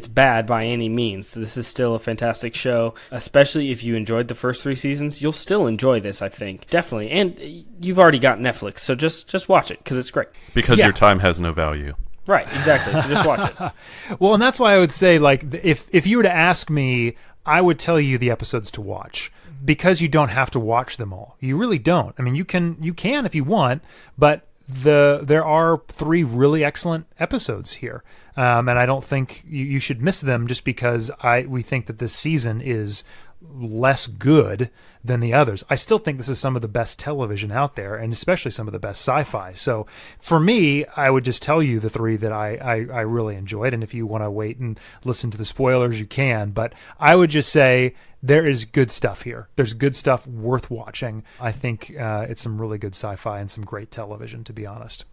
S3: bad by any means. So this is still a fantastic show, especially if you enjoyed the first 3 seasons. You'll still enjoy this, I think. Definitely. And you've already got Netflix, so just watch it because it's great.
S5: Because your time has no value.
S3: Right, exactly. So just watch it.
S1: Well, and that's why I would say, like, if you were to ask me, I would tell you the episodes to watch. Because you don't have to watch them all. You really don't. I mean, you can if you want, but there are 3 really excellent episodes here, and I don't think you should miss them just because we think that this season is less good than the others. I still think this is some of the best television out there, and especially some of the best sci-fi. So for me, I would just tell you the 3 that I really enjoyed, and if you want to wait and listen to the spoilers, you can. But I would just say there is good stuff here. There's good stuff worth watching. I think it's some really good sci-fi and some great television, to be honest.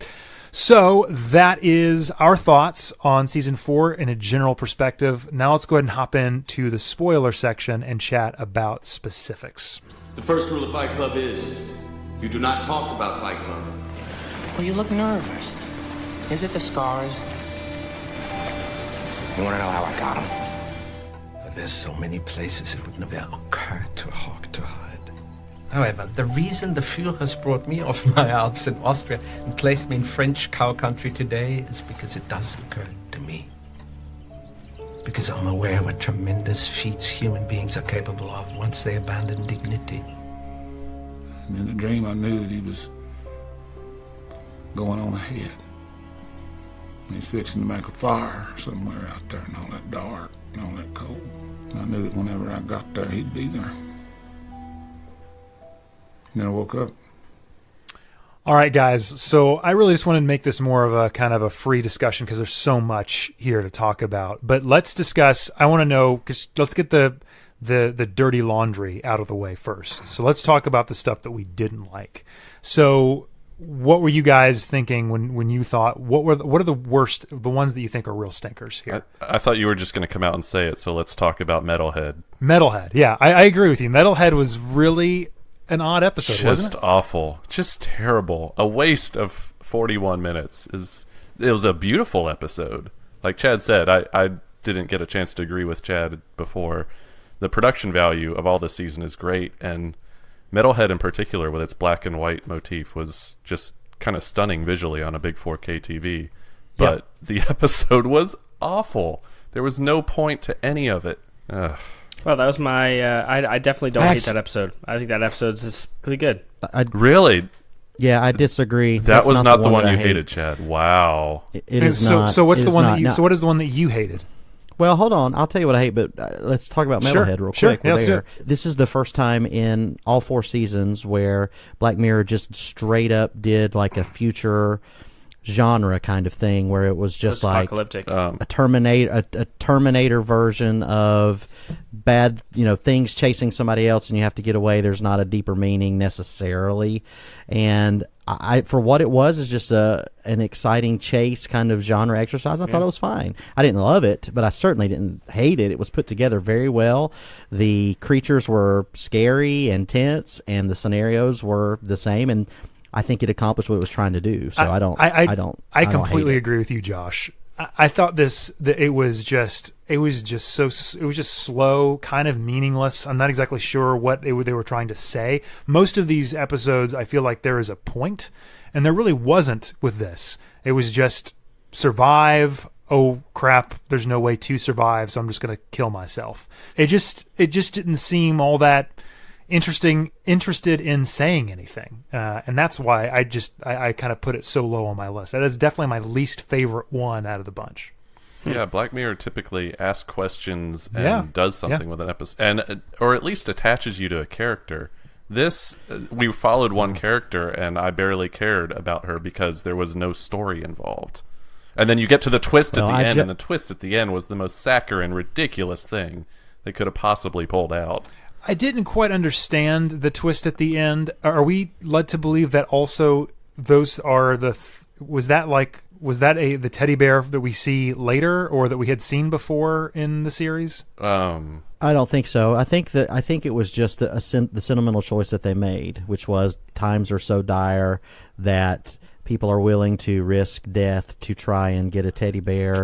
S1: So that is our thoughts on season 4 in a general perspective. Now let's go ahead and hop into the spoiler section and chat about specifics.
S10: The first rule of Fight Club is you do not talk about Fight Club.
S12: Well, you look nervous. Is it the scars? You want to know how I got them?
S11: There's so many places it would never occur to Hawk to hide.
S13: However, the reason the Führers brought me off my Alps in Austria and placed me in French cow country today is because it does occur to me. Because I'm aware what tremendous feats human beings are capable of once they abandon dignity.
S14: In the dream, I knew that he was going on ahead. He's fixing to make a fire somewhere out there in all that dark and all that cold. And I knew that whenever I got there, he'd be there. And then I woke up.
S1: All right, guys. So I really just wanted to make this more of a kind of a free discussion because there's so much here to talk about. But let's discuss. I want to know, because let's get the dirty laundry out of the way first. So let's talk about the stuff that we didn't like. So what were you guys thinking when you thought what are the worst, the ones that you think are real stinkers here?
S5: I thought you were just going to come out and say it. So let's talk about Metalhead.
S1: Metalhead, yeah, I agree with you. Metalhead was really an odd episode,
S5: just
S1: wasn't it?
S5: Awful, just terrible. A waste of 41 minutes. It was a beautiful episode. Like Chad said, I didn't get a chance to agree with Chad before. The production value of all this season is great, and Metalhead in particular, with its black and white motif, was just kind of stunning visually on a big 4K TV. But the episode was awful. There was no point to any of it. Ugh.
S3: Well, that was my... I definitely don't hate that episode. I think that episode's just really good.
S5: Really?
S4: Yeah, I disagree.
S5: That was not the one you hated, Chad. Wow.
S4: It is not.
S1: So what's the one that you?
S4: No.
S1: So what is the one that you hated?
S4: Well, hold on. I'll tell you what I hate, but let's talk about Metalhead real quick.
S1: Yeah,
S4: this is the first time in all 4 seasons where Black Mirror just straight up did like a future genre kind of thing, where it was just like a Terminator version of bad, things chasing somebody else and you have to get away. There's not a deeper meaning necessarily, and I for what it was is just an exciting chase kind of genre exercise. I thought it was fine. I didn't love it, but I certainly didn't hate it. It was put together very well. The creatures were scary and tense, and the scenarios were the same, and I think it accomplished what it was trying to do. So I
S1: completely agree with you, Josh. I thought it was just slow, kind of meaningless. I'm not exactly sure what they were trying to say. Most of these episodes, I feel like there is a point, and there really wasn't with this. It was just survive. Oh crap! There's no way to survive, so I'm just going to kill myself. It just didn't seem all that interested in saying anything, and that's why I kind of put it so low on my list. That is definitely my least favorite one out of the bunch.
S5: Yeah, Black Mirror typically asks questions and does something with an episode, or at least attaches you to a character. This, we followed one character, and I barely cared about her because there was no story involved. And then you get to the twist at the end, and the twist at the end was the most saccharine, ridiculous thing they could have possibly pulled out.
S1: I didn't quite understand the twist at the end. Are we led to believe that also those are was that the teddy bear that we see later, or that we had seen before in the series?
S4: I don't think so. I think it was just the sentimental choice that they made, which was times are so dire that people are willing to risk death to try and get a teddy bear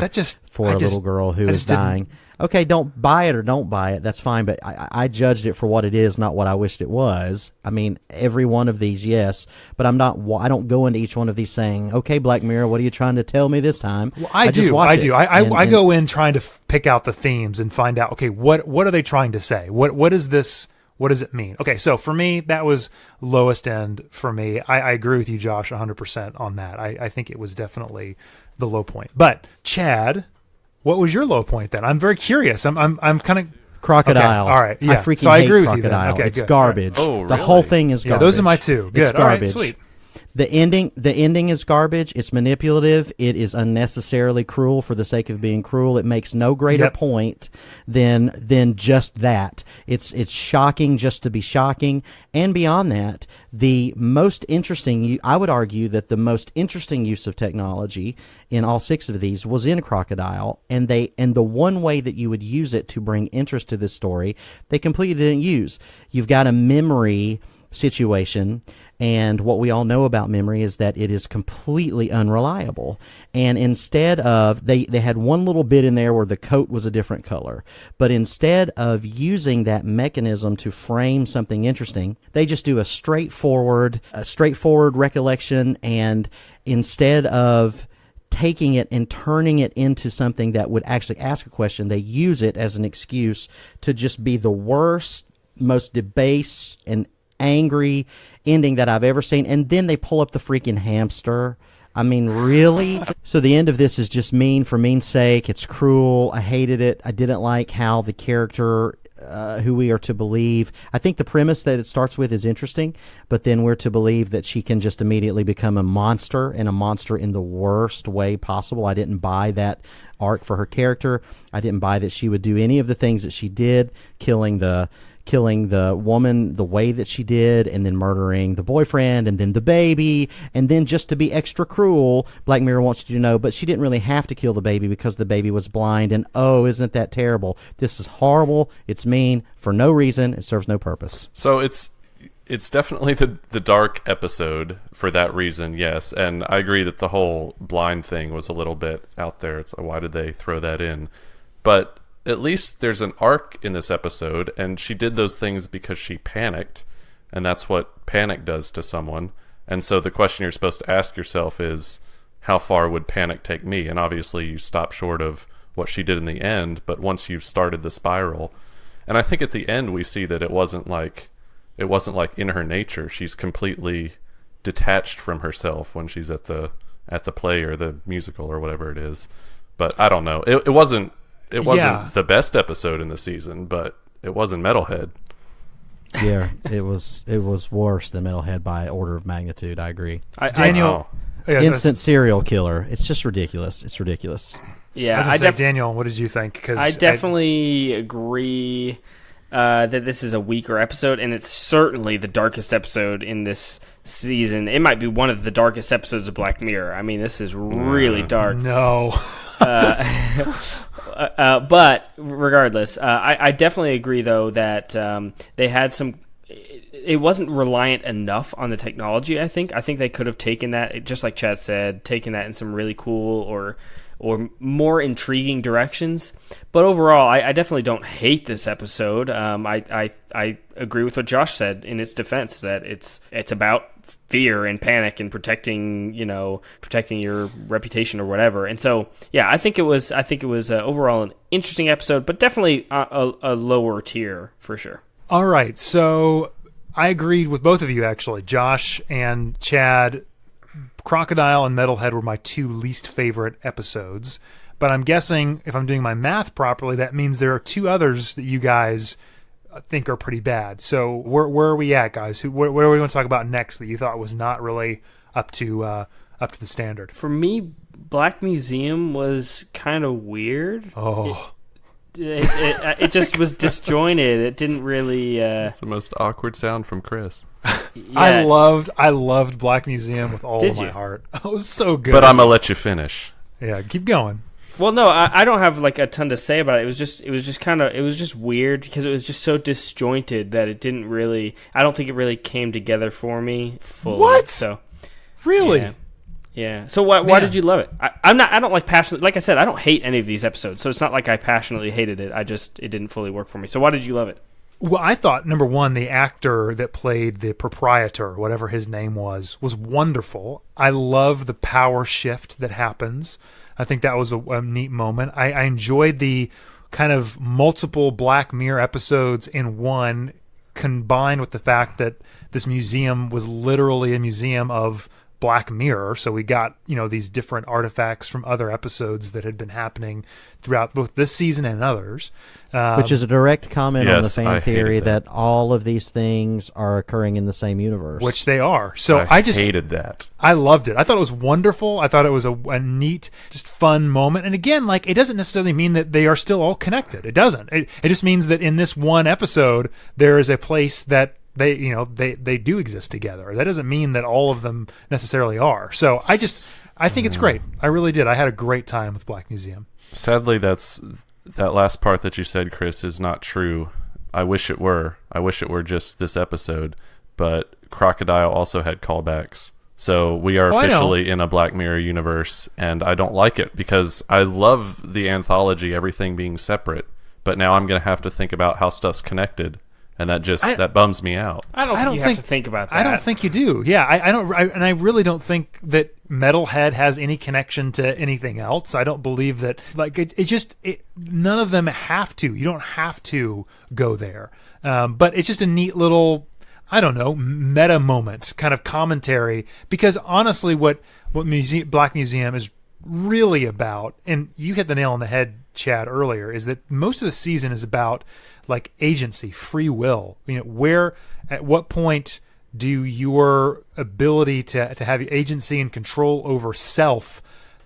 S4: for a little girl who is dying. Okay, don't buy it or don't buy it. That's fine, but I judged it for what it is, not what I wished it was. I mean, every one of these, yes, but I don't go into each one of these saying, "Okay, Black Mirror, what are you trying to tell me this time?"
S1: Well, I do. I go in trying to pick out the themes and find out, okay, what are they trying to say? What is this? What does it mean? Okay, so for me, that was lowest end for me. I agree with you, Josh, 100% on that. I think it was definitely the low point. But Chad, what was your low point then? I'm very curious. I'm kind of
S4: Crocodile.
S1: Okay, all right, yeah.
S4: I freaking
S1: so I
S4: hate
S1: agree with
S4: Crocodile.
S1: You then. Okay,
S4: it's
S1: good.
S4: garbage.
S1: Right.
S5: Oh, really?
S4: The whole thing is garbage.
S1: Yeah, those are my two. Good.
S4: It's garbage.
S1: All right, sweet.
S4: The ending is garbage. It's manipulative. It is unnecessarily cruel for the sake of being cruel. It makes no greater point than just that. It's shocking just to be shocking. And beyond that, the most interesting, I would argue that the most interesting use of technology in all 6 of these was in Crocodile, and the one way that you would use it to bring interest to this story, they completely didn't use. You've got a memory situation, and what we all know about memory is that it is completely unreliable. And instead of, they had one little bit in there where the coat was a different color, but instead of using that mechanism to frame something interesting, they just do a straightforward recollection, and instead of taking it and turning it into something that would actually ask a question, they use it as an excuse to just be the worst, most debased and angry ending that I've ever seen. And then they pull up the freaking hamster. I mean, really? So the end of this is just mean for mean's sake. It's cruel. I hated it. I didn't like how the character, who we are to believe, I think the premise that it starts with is interesting, but then we're to believe that she can just immediately become a monster, and a monster in the worst way possible. I didn't buy that arc for her character. I didn't buy that she would do any of the things that she did, killing the woman the way that she did, and then murdering the boyfriend, and then the baby, and then just to be extra cruel, Black Mirror wants you to know, but she didn't really have to kill the baby because the baby was blind, and oh, isn't that terrible? This is horrible. It's mean for no reason. It serves no purpose.
S5: So it's definitely the dark episode for that reason, yes, and I agree that the whole blind thing was a little bit out there. It's like, why did they throw that in? But at least there's an arc in this episode, and she did those things because she panicked. and that's what panic does to someone. And so the question you're supposed to ask yourself is, how far would panic take me? And obviously you stop short of what she did in the end, but once you've started the spiral, and I think at the end we see that it wasn't like in her nature. She's completely detached from herself when she's at the play or the musical or whatever it is. But I don't know. It wasn't the best episode in the season, but it wasn't Metalhead.
S4: Yeah, it was worse than Metalhead by order of magnitude. I agree.
S1: Daniel,
S4: instant serial killer. It's just ridiculous. It's ridiculous.
S3: Yeah,
S1: Daniel, what did you think? 'Cause
S3: I definitely agree that this is a weaker episode, and it's certainly the darkest episode in this season. It might be one of the darkest episodes of Black Mirror. I mean, this is really dark.
S1: No.
S3: But regardless, I definitely agree, though, that they had some... It wasn't reliant enough on the technology, I think. I think they could have taken that, just like Chad said, taken that in some really cool or more intriguing directions. But overall, I definitely don't hate this episode. I agree with what Josh said in its defense, that it's about fear and panic and protecting your reputation or whatever. And so, yeah, I think it was overall an interesting episode, but definitely a lower tier for sure.
S1: All right, so I agreed with both of you, actually. Josh and Chad, Crocodile and Metalhead were my two least favorite episodes. But I'm guessing, if I'm doing my math properly, that means there are two others that you guys think are pretty bad. So where are we at, guys? What do we want to talk about next that you thought was not really up to the standard?
S3: For me, Black Museum was kind of weird.
S1: Oh.
S3: It just was disjointed. It didn't really...
S5: It's the most awkward sound from Chris.
S1: Yeah. I loved Black Museum with all of my heart. It was so good.
S5: But I'm going to let you finish.
S1: Yeah, keep going.
S3: Well, no, I don't have like a ton to say about it. It was just weird because it was just so disjointed that it didn't really... I don't think it really came together for me fully.
S1: What?
S3: So,
S1: really?
S3: Yeah. Yeah. So why did you love it? I don't like passionately. Like I said, I don't hate any of these episodes, so it's not like I passionately hated it. It didn't fully work for me. So why did you love it?
S1: Well, I thought, number one, the actor that played the proprietor, whatever his name was wonderful. I love the power shift that happens. I think that was a neat moment. I enjoyed the kind of multiple Black Mirror episodes in one, combined with the fact that this museum was literally a museum of Black Mirror, so we got these different artifacts from other episodes that had been happening throughout both this season and others,
S4: which is a direct comment on the fan theory that all of these things are occurring in the same universe,
S1: which they are. So
S5: I just hated that.
S1: I loved it. I thought it was wonderful. I thought it was a neat, just fun moment. And again, like, it doesn't necessarily mean that they are still all connected. It doesn't. It just means that in this one episode there is a place that they do exist together. That doesn't mean that all of them necessarily are. So I think it's great. I really did. I had a great time with Black Museum.
S5: Sadly, that last part that you said, Chris, is not true. I wish it were. I wish it were just this episode. But Crocodile also had callbacks. So we are officially in a Black Mirror universe, and I don't like it because I love the anthology, everything being separate. But now I'm going to have to think about how stuff's connected. And that bums me out.
S3: I don't think you have to think about that.
S1: I don't think you do. Yeah, I really don't think that Metalhead has any connection to anything else. I don't believe that. Like none of them have to. You don't have to go there. But it's just a neat little, I don't know, meta moment, kind of commentary. Because honestly, what Black Museum is really about, and you hit the nail on the head, Chad, earlier, is that most of the season is about like agency, free will. At what point do your ability to have agency and control over self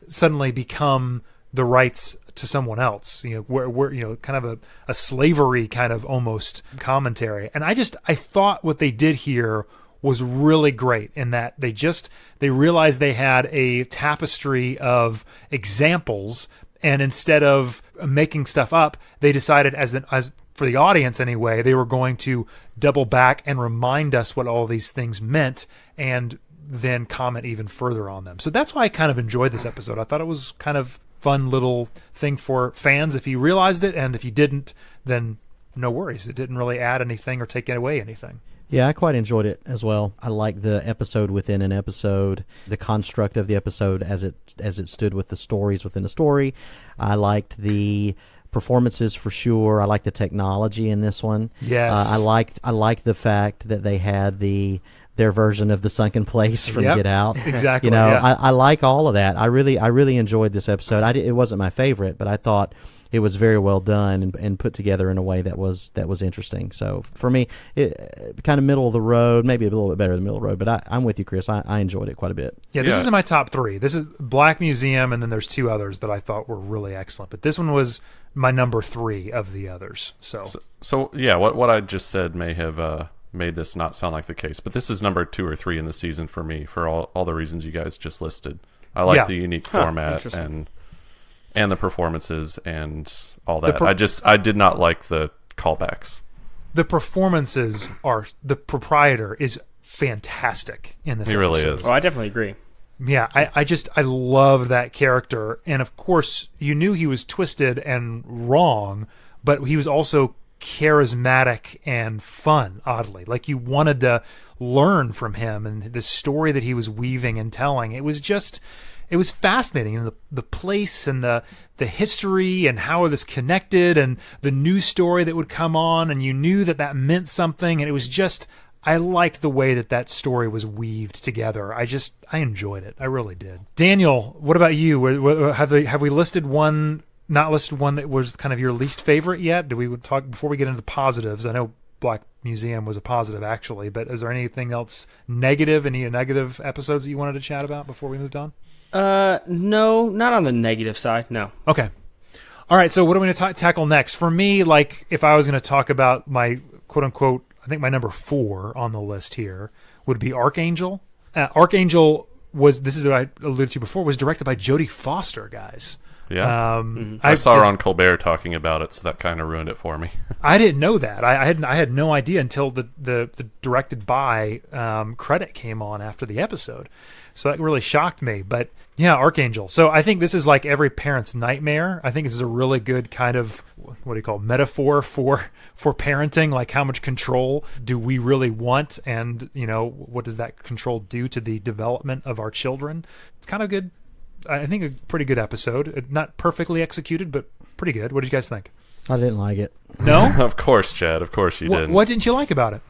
S1: suddenly become the rights to someone else? Where kind of a slavery kind of almost commentary. And I thought what they did here was really great in that they realized they had a tapestry of examples, and instead of making stuff up, they decided as for the audience anyway, they were going to double back and remind us what all these things meant and then comment even further on them. So that's why I kind of enjoyed this episode. I thought it was kind of fun little thing for fans if you realized it, and if you didn't, then no worries. It didn't really add anything or take away anything.
S4: Yeah, I quite enjoyed it as well. I like the episode within an episode, the construct of the episode as it stood with the stories within a story. I liked the performances for sure. I liked the technology in this one.
S1: Yes.
S4: I liked the fact that they had their version of the sunken place from Get Out.
S1: Exactly.
S4: You know, I like all of that. I really enjoyed this episode. It wasn't my favorite, but I thought it was very well done and put together in a way that was interesting. So for me, it kind of middle of the road, maybe a little bit better than middle of the road. But I'm with you, Chris. I enjoyed it quite a bit.
S1: Yeah, this is in my top 3. This is Black Museum, and then there's 2 others that I thought were really excellent. But this one was my number 3 of the others. So
S5: yeah, what I just said may have made this not sound like the case, but this is number 2 or 3 in the season for me for all the reasons you guys just listed. I like the unique format and the performances and all that. I did not like the callbacks.
S1: The performances the proprietor is fantastic in this episode.
S5: Really is.
S3: Oh, I definitely agree.
S1: Yeah, I love that character. And of course, you knew he was twisted and wrong, but he was also charismatic and fun, oddly. Like, you wanted to learn from him and the story that he was weaving and telling. It was fascinating, and the place and the history and how it was connected and the new story that would come on, and you knew that meant something, and it was just, I liked the way that story was weaved together. I enjoyed it. I really did. Daniel, what about you? Have we listed one, not listed one that was kind of your least favorite yet? Do we talk before we get into the positives? I know Black Museum was a positive, actually, but is there anything else negative, any negative episodes that you wanted to chat about before we moved on?
S3: No, not on the negative side, no.
S1: Okay. All right, so what are we going to tackle next? For me, like, if I was going to talk about my quote-unquote, I think my number 4 on the list here would be Archangel. Archangel this is what I alluded to before, was directed by Jodie Foster, guys.
S5: Yeah. I saw her on Colbert talking about it, so that kind of ruined it for me.
S1: I didn't know that. I had no idea until the directed by credit came on after the episode. So that really shocked me. But yeah, Archangel. So I think this is like every parent's nightmare. I think this is a really good kind of, what do you call it, metaphor for parenting. Like, how much control do we really want? And, what does that control do to the development of our children? It's kind of good. I think a pretty good episode. Not perfectly executed, but pretty good. What did you guys think?
S4: I didn't like it.
S1: No?
S5: Of course, Chad. Of course you didn't.
S1: What didn't you like about it?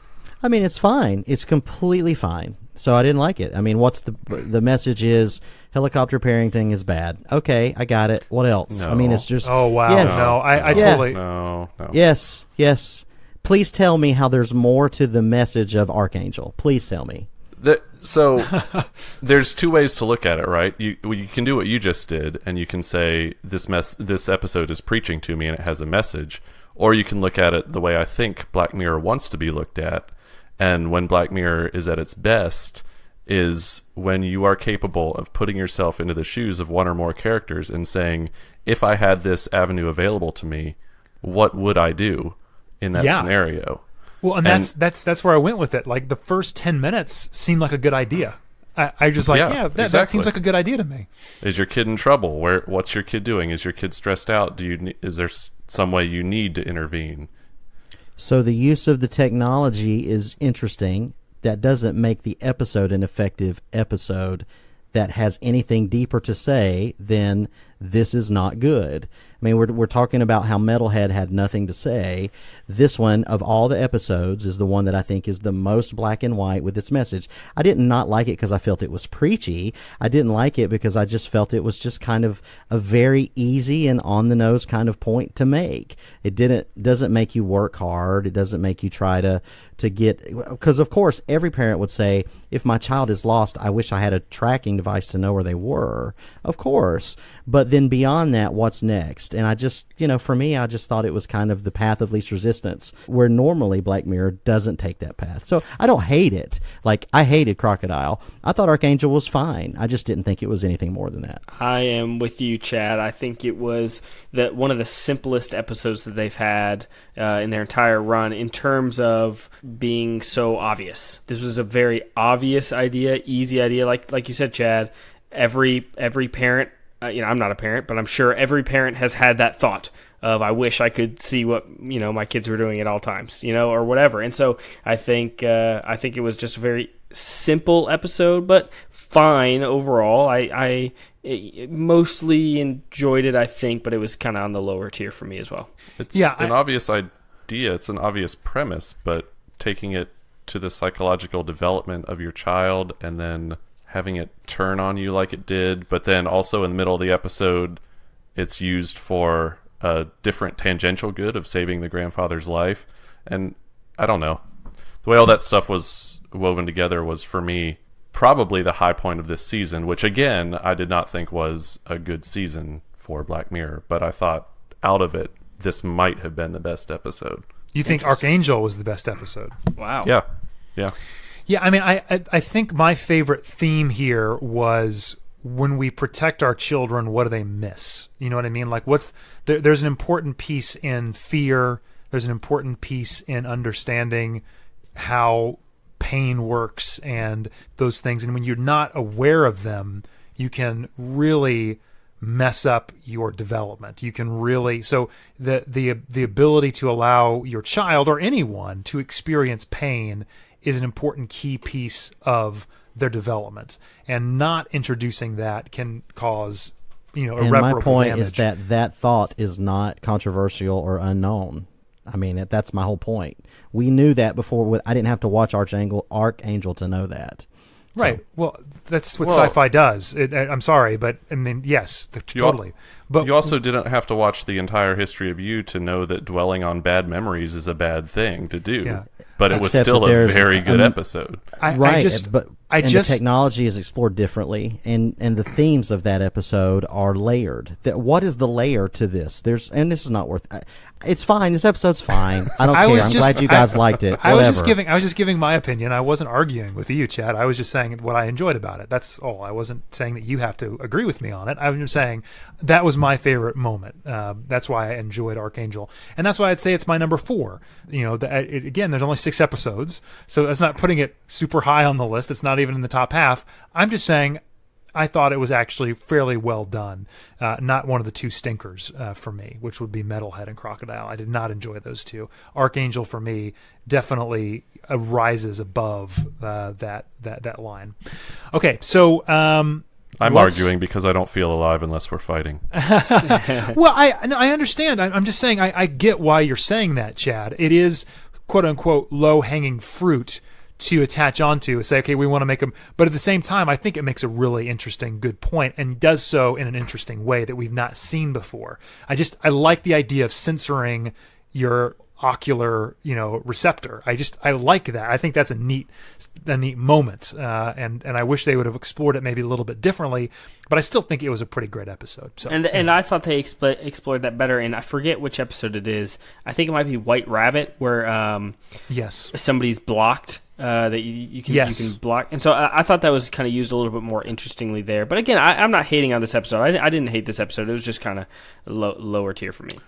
S4: I mean, it's fine. It's completely fine. So I didn't like it. I mean, what's the message is helicopter parenting is bad. Okay, I got it. What else?
S5: No.
S4: I mean, it's just...
S1: Oh, wow.
S4: Yes.
S1: No, I totally...
S5: No.
S4: Yes. Please tell me how there's more to the message of Archangel. Please tell me.
S5: So there's 2 ways to look at it, right? You can do what you just did, and you can say this episode is preaching to me and it has a message, or you can look at it the way I think Black Mirror wants to be looked at. And when Black Mirror is at its best is when you are capable of putting yourself into the shoes of one or more characters and saying, if I had this avenue available to me, what would I do in that scenario?
S1: Well, and that's where I went with it. Like, the first 10 minutes seemed like a good idea. I just that seems like a good idea to me.
S5: Is your kid in trouble? What's your kid doing? Is your kid stressed out? Is there some way you need to intervene?
S4: So the use of the technology is interesting. That doesn't make the episode an effective episode that has anything deeper to say than this is not good. I mean, we're talking about how Metalhead had nothing to say. This one, of all the episodes, is the one that I think is the most black and white with its message. I did not like it because I felt it was preachy. I didn't like it because I just felt it was just kind of a very easy and on-the-nose kind of point to make. It doesn't make you work hard. It doesn't make you try to get... Because, of course, every parent would say, if my child is lost, I wish I had a tracking device to know where they were. Of course. But then beyond that, what's next? And I just, for me, I just thought it was kind of the path of least resistance, where normally Black Mirror doesn't take that path. So I don't hate it. Like, I hated Crocodile. I thought Archangel was fine. I just didn't think it was anything more than that.
S3: I am with you, Chad. I think it was one of the simplest episodes that they've had in their entire run in terms of being so obvious. This was a very obvious idea, easy idea. Like you said, Chad, every parent... I'm not a parent, but I'm sure every parent has had that thought I wish I could see what my kids were doing at all times, or whatever. And so I think it was just a very simple episode, but fine overall. I mostly enjoyed it, I think, but it was kind of on the lower tier for me as well.
S5: It's an obvious idea. It's an obvious premise, but taking it to the psychological development of your child and then having it turn on you like it did, but then also in the middle of the episode, it's used for a different tangential good of saving the grandfather's life. And I don't know. The way all that stuff was woven together was, for me, probably the high point of this season, which, again, I did not think was a good season for Black Mirror, but I thought out of it, this might have been the best episode.
S1: You think Archangel was the best episode?
S3: Wow.
S5: Yeah.
S1: Yeah, I mean, I think my favorite theme here was when we protect our children, what do they miss? You know what I mean? Like, there's an important piece in fear. There's an important piece in understanding how pain works and those things. And when you're not aware of them, you can really mess up your development. You can really, so the ability to allow your child or anyone to experience pain is an important key piece of their development, and not introducing that can cause irreparable
S4: and my point
S1: damage.
S4: Is that thought is not controversial or unknown. I mean, that's my whole point. We knew that before. I didn't have to watch Archangel to know that.
S1: Right. So. Well, that's what sci-fi does. I'm sorry, but I mean, yes, totally. But
S5: you also didn't have to watch the entire history of you to know that dwelling on bad memories is a bad thing to do. Yeah. But it was still a very good episode.
S4: The technology is explored differently, and the themes of that episode are layered. What is the layer to this? And this is not worth. It's fine. This episode's fine. I don't care. I'm glad you guys liked it.
S1: I was just giving my opinion. I wasn't arguing with you, Chad. I was just saying what I enjoyed about it. That's all. I wasn't saying that you have to agree with me on it. I was just saying that was my favorite moment. That's why I enjoyed Archangel, and that's why I'd say it's my number 4. Again, there's only 6 episodes, so that's not putting it super high on the list. It's not even in the top half. I'm just saying I thought it was actually fairly well done. Not one of the 2 stinkers for me, which would be Metalhead and Crocodile. I did not enjoy those 2. Archangel for me definitely rises above that line. Okay, so I'm
S5: arguing because I don't feel alive unless we're fighting.
S1: Well, I understand. I'm just saying I get why you're saying that, Chad. It is quote unquote low hanging fruit to attach onto and say, okay, we want to make them. But at the same time, I think it makes a really interesting, good point, and does so in an interesting way that we've not seen before. I like the idea of censoring your ocular, receptor. I like that. I think that's a neat moment. And I wish they would have explored it maybe a little bit differently, but I still think it was a pretty great episode. So,
S3: and I thought they explored that better, and I forget which episode it is. I think it might be White Rabbit, where
S1: yes,
S3: somebody's blocked. That you can block, and so I thought that was kind of used a little bit more interestingly there. But again, I'm not hating on this episode. I didn't hate this episode. It was just kind of lower tier for me.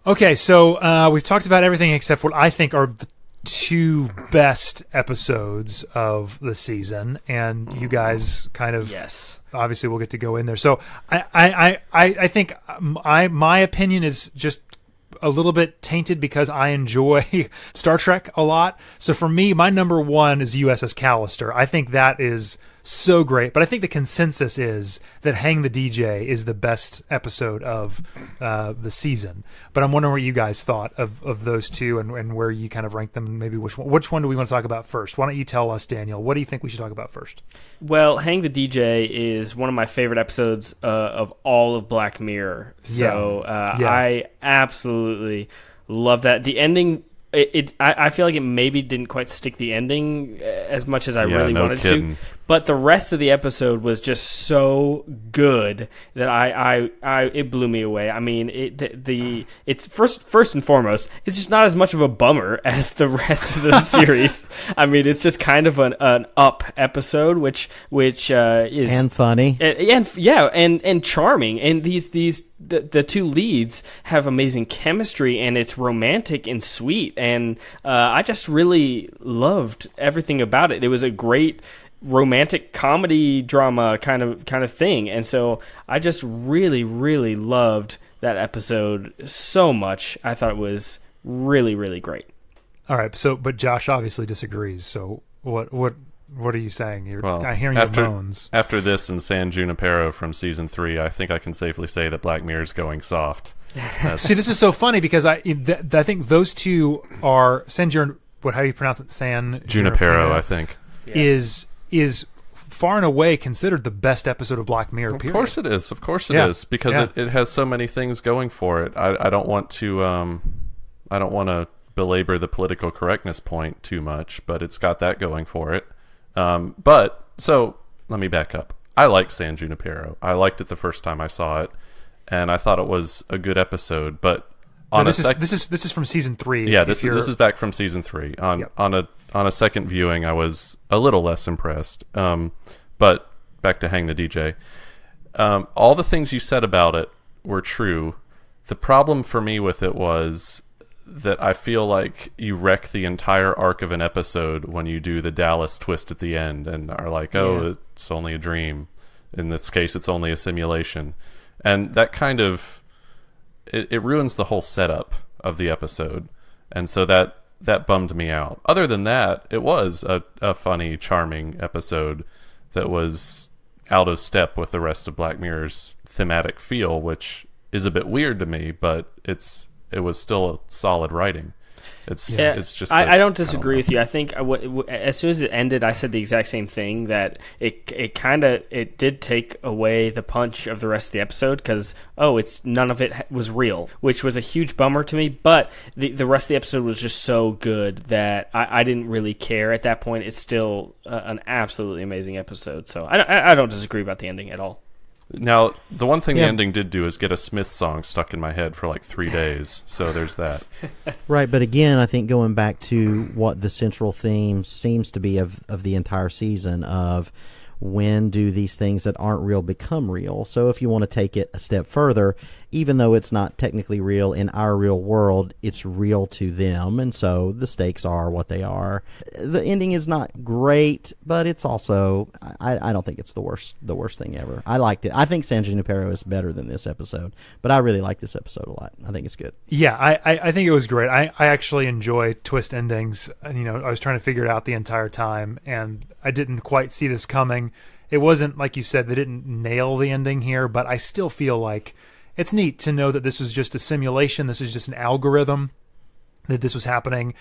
S1: Okay, so we've talked about everything except what I think are the 2 best episodes of the season, and you guys kind of obviously we'll get to go in there. So I think my opinion is just a little bit tainted because I enjoy Star Trek a lot. So for me, my number 1 is USS Callister. I think that is so great, but I think the consensus is that Hang the DJ is the best episode of the season. But I'm wondering what you guys thought of those 2 and where you kind of rank them. Maybe which one do we want to talk about first? Why don't you tell us, Daniel? What do you think we should talk about first?
S3: Well, Hang the DJ is one of my favorite episodes of all of Black Mirror. So I absolutely love that. The ending. I feel like it maybe didn't quite stick the ending as much as I really wanted to, but the rest of the episode was just so good that it blew me away. I mean, it's first and foremost, it's just not as much of a bummer as the rest of the series. I mean, it's just kind of an up episode, which is
S4: and funny
S3: and charming, and the 2 leads have amazing chemistry, and it's romantic and sweet, and I just really loved everything about it. It was a great romantic comedy drama kind of thing, and so I just really loved that episode so much. I thought it was really, really great.
S1: All right, but Josh obviously disagrees. So what are you saying? I hear your moans.
S5: After this and San Junipero from season 3, I think I can safely say that Black Mirror's going soft.
S1: See, this is so funny because I think those two are how do you pronounce it? San
S5: Junipero, I think.
S1: Is far and away considered the best episode of Black Mirror.
S5: Of course it is. Of course it is, because it has so many things going for it. I don't want to belabor the political correctness point too much, but it's got that going for it. So let me back up. I like San Junipero. I liked it the first time I saw it, and I thought it was a good episode. But
S1: this is from season 3.
S5: Yeah, this is back from season 3. On a second viewing, I was a little less impressed. But back to Hang the DJ. All the things you said about it were true. The problem for me with it was that I feel like you wreck the entire arc of an episode when you do the Dallas twist at the end and are like, it's only a dream. In this case, it's only a simulation. And that kind of... It ruins the whole setup of the episode. And so that bummed me out. Other than that, it was a funny, charming episode that was out of step with the rest of Black Mirror's thematic feel, which is a bit weird to me, but it was still a solid writing. It's just...
S3: I don't disagree with you. I think as soon as it ended, I said the exact same thing, that it did take away the punch of the rest of the episode, because none of it was real, which was a huge bummer to me. But the rest of the episode was just so good that I didn't really care at that point. It's still an absolutely amazing episode. So I don't disagree about the ending at all.
S5: Now, the one thing the ending did do is get a Smith song stuck in my head for like 3 days, so there's that.
S4: Right, but again, I think going back to what the central theme seems to be of the entire season of when do these things that aren't real become real. So if you want to take it a step further, even though it's not technically real in our real world, it's real to them, and so the stakes are what they are. The ending is not great, but it's also, I don't think it's the worst thing ever. I liked it. I think San Junipero is better than this episode, but I really like this episode a lot. I think it's good.
S1: Yeah, I think it was great. I actually enjoy twist endings. I was trying to figure it out the entire time, and I didn't quite see this coming. It wasn't, like you said, they didn't nail the ending here, but I still feel like it's neat to know that this was just a simulation. This is just an algorithm, that this was happening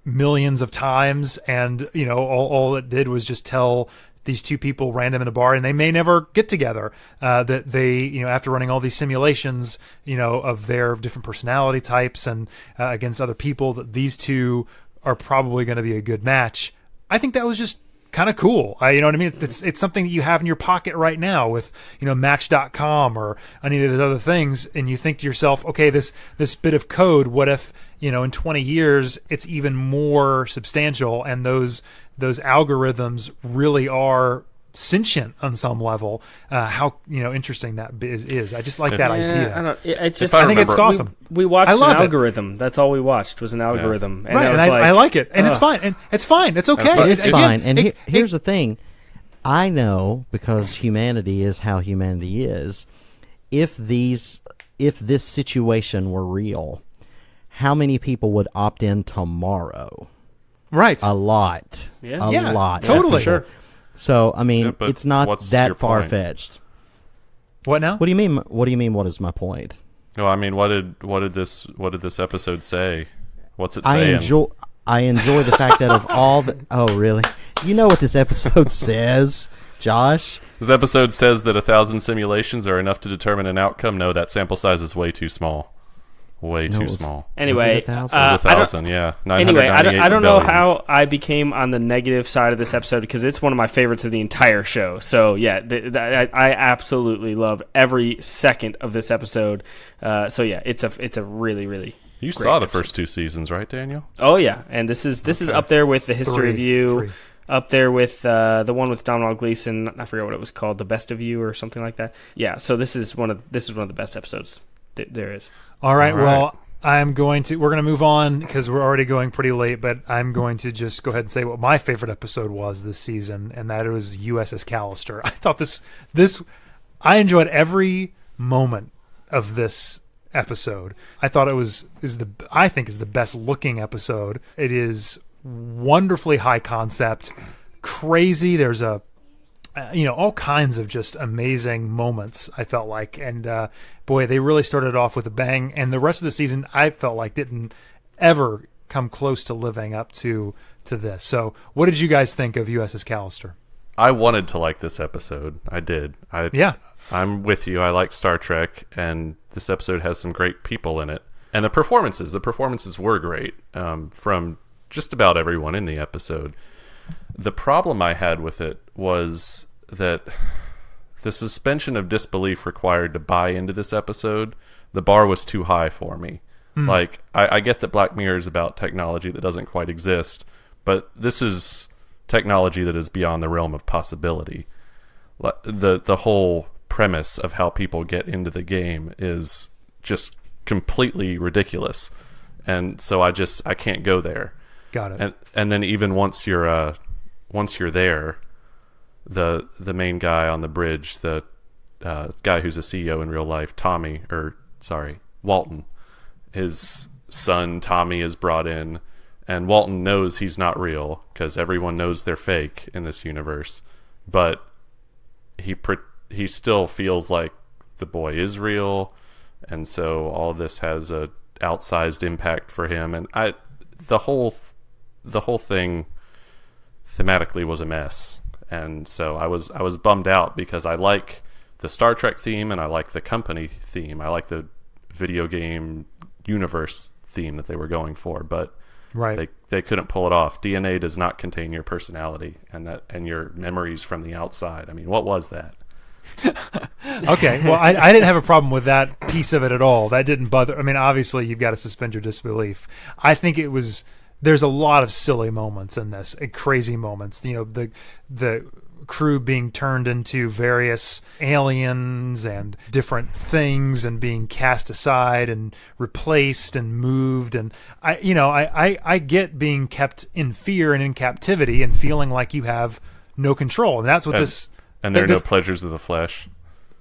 S1: millions of times. And, all it did was just tell these two people random in a bar, and they may never get together, that they, after running all these simulations, of their different personality types and against other people, that these two are probably going to be a good match. I think that was just kind of cool. You know what I mean? It's something that you have in your pocket right now with, Match.com or any of those other things, and you think to yourself, okay, this bit of code, what if, in 20 years it's even more substantial, and those algorithms really are sentient on some level. How interesting that is. I just like that idea.
S3: I
S1: think it's awesome.
S3: We watched an algorithm. That's all we watched was an algorithm.
S1: Yeah. And I like it, and it's fine. And it's fine. It's okay.
S4: It's fine. And here's the thing. I know, because humanity is how humanity is. If this situation were real, how many people would opt in tomorrow?
S1: Right.
S4: A lot.
S3: Yeah.
S4: A lot.
S1: Totally.
S3: Sure.
S4: So, I mean, it's not that far-fetched.
S1: What now?
S4: What do you mean? What do you mean? What is my point?
S5: No, I mean, what did this episode say? What's it saying?
S4: I enjoy the fact that of all the... Oh, really? You know what this episode says, Josh?
S5: This episode says that 1,000 simulations are enough to determine an outcome. No, that sample size is way too small. Way too small.
S3: Anyway,
S5: it was 1,000. Yeah.
S3: Anyway, I don't know how I became on the negative side of this episode, because it's one of my favorites of the entire show. So yeah, I absolutely loved every second of this episode. So yeah, it's a really, really.
S5: You saw the first 2 seasons, right, Daniel?
S3: Oh yeah, and this is up there with the History of You. Up there with the one with Domhnall Gleeson. I forget what it was called, The Best of You or something like that. Yeah. So this is one of the best episodes there is.
S1: All right. Well, we're going to move on because we're already going pretty late, but I'm going to just go ahead and say what my favorite episode was this season, and that was USS Callister. I thought I enjoyed every moment of this episode. I thought is the best looking episode. It is wonderfully high concept, crazy. There's all kinds of just amazing moments, I felt like. And boy, they really started off with a bang. And the rest of the season, I felt like didn't ever come close to living up to this. So what did you guys think of USS Callister?
S5: I wanted to like this episode. I did. I'm with you. I like Star Trek, and this episode has some great people in it. And the performances were great from just about everyone in the episode. The problem I had with it was that the suspension of disbelief required to buy into this episode, the bar was too high for me. Like, I get that Black Mirror is about technology that doesn't quite exist, but this is technology that is beyond the realm of possibility. The whole premise of how people get into the game is just completely ridiculous, and so I can't go there.
S1: Got it.
S5: And then even once you're there, the main guy on the bridge, the guy who's a CEO in real life, Walton, his son Tommy is brought in, and Walton knows he's not real because everyone knows they're fake in this universe, but he still feels like the boy is real, and so all of this has a outsized impact for him. And the whole thing thematically was a mess, and so I was bummed out because I like the Star Trek theme and I like the company theme. I like the video game universe theme that they were going for, but they couldn't pull it off. DNA does not contain your personality and your memories from the outside. I mean, what was that?
S1: Okay, well, I didn't have a problem with that piece of it at all. That didn't bother. I mean, obviously, you've got to suspend your disbelief. I think there's a lot of silly moments in this, crazy moments. The crew being turned into various aliens and different things and being cast aside and replaced and moved. And I get being kept in fear and in captivity and feeling like you have no control. And that's what
S5: and there are no pleasures of the flesh.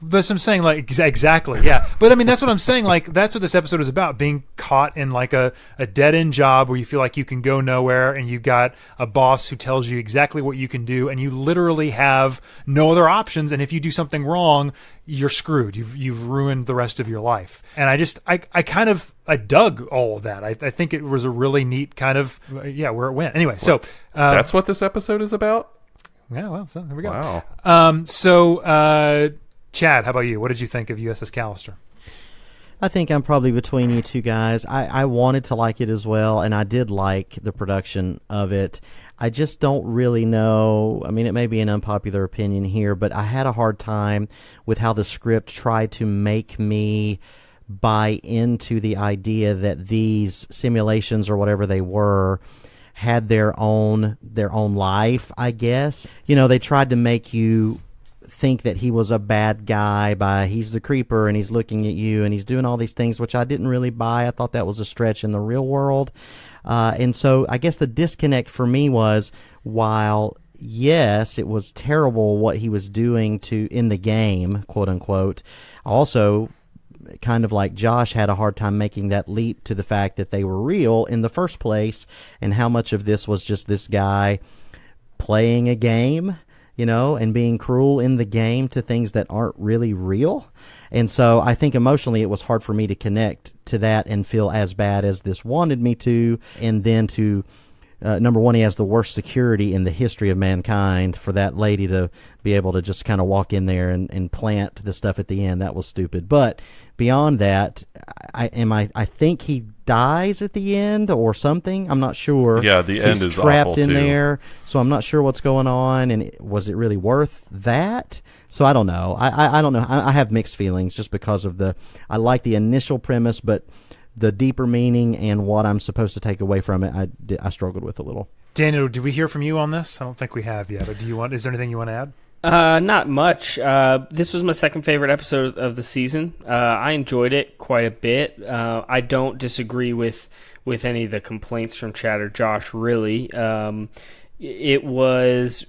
S1: That's what I'm saying, like, exactly, yeah. But, I mean, that's what I'm saying, like, that's what this episode is about, being caught in, like, a dead-end job where you feel like you can go nowhere, and you've got a boss who tells you exactly what you can do, and you literally have no other options, and if you do something wrong, you're screwed. You've ruined the rest of your life. And I dug all of that. I think it was a really neat kind of, where it went. Anyway, so...
S5: that's what this episode is about?
S1: Yeah, well, so here we go.
S5: Wow.
S1: Chad, how about you? What did you think of USS Callister?
S4: I think I'm probably between you two guys. I wanted to like it as well, and I did like the production of it. I just don't really know. I mean, it may be an unpopular opinion here, but I had a hard time with how the script tried to make me buy into the idea that these simulations or whatever they were had their own life, I guess. They tried to make you think that he was a bad guy by he's the creeper and he's looking at you and he's doing all these things, which I didn't really buy. I thought that was a stretch in the real world. And so I guess the disconnect for me was, while yes, it was terrible what he was doing in the game, quote unquote, also kind of like Josh had a hard time making that leap to the fact that they were real in the first place, and how much of this was just this guy playing a game, and being cruel in the game to things that aren't really real. And so I think emotionally it was hard for me to connect to that and feel as bad as this wanted me to. And then to, number one, he has the worst security in the history of mankind. For that lady to be able to just kind of walk in there and plant the stuff at the end, that was stupid. But beyond that, I think he dies at the end or something. I'm not sure.
S5: Yeah, the end is
S4: trapped
S5: awful
S4: in
S5: too.
S4: there, so I'm not sure what's going on. And was it really worth that? So I don't know. I don't know. I have mixed feelings just because of I like the initial premise, but the deeper meaning and what I'm supposed to take away from it, I struggled with a little.
S1: Daniel, did we hear from you on this? I don't think we have yet. Or is there anything you want to add?
S3: Not much. This was my second favorite episode of the season. I enjoyed it quite a bit. I don't disagree with any of the complaints from Chad or Josh, really. It was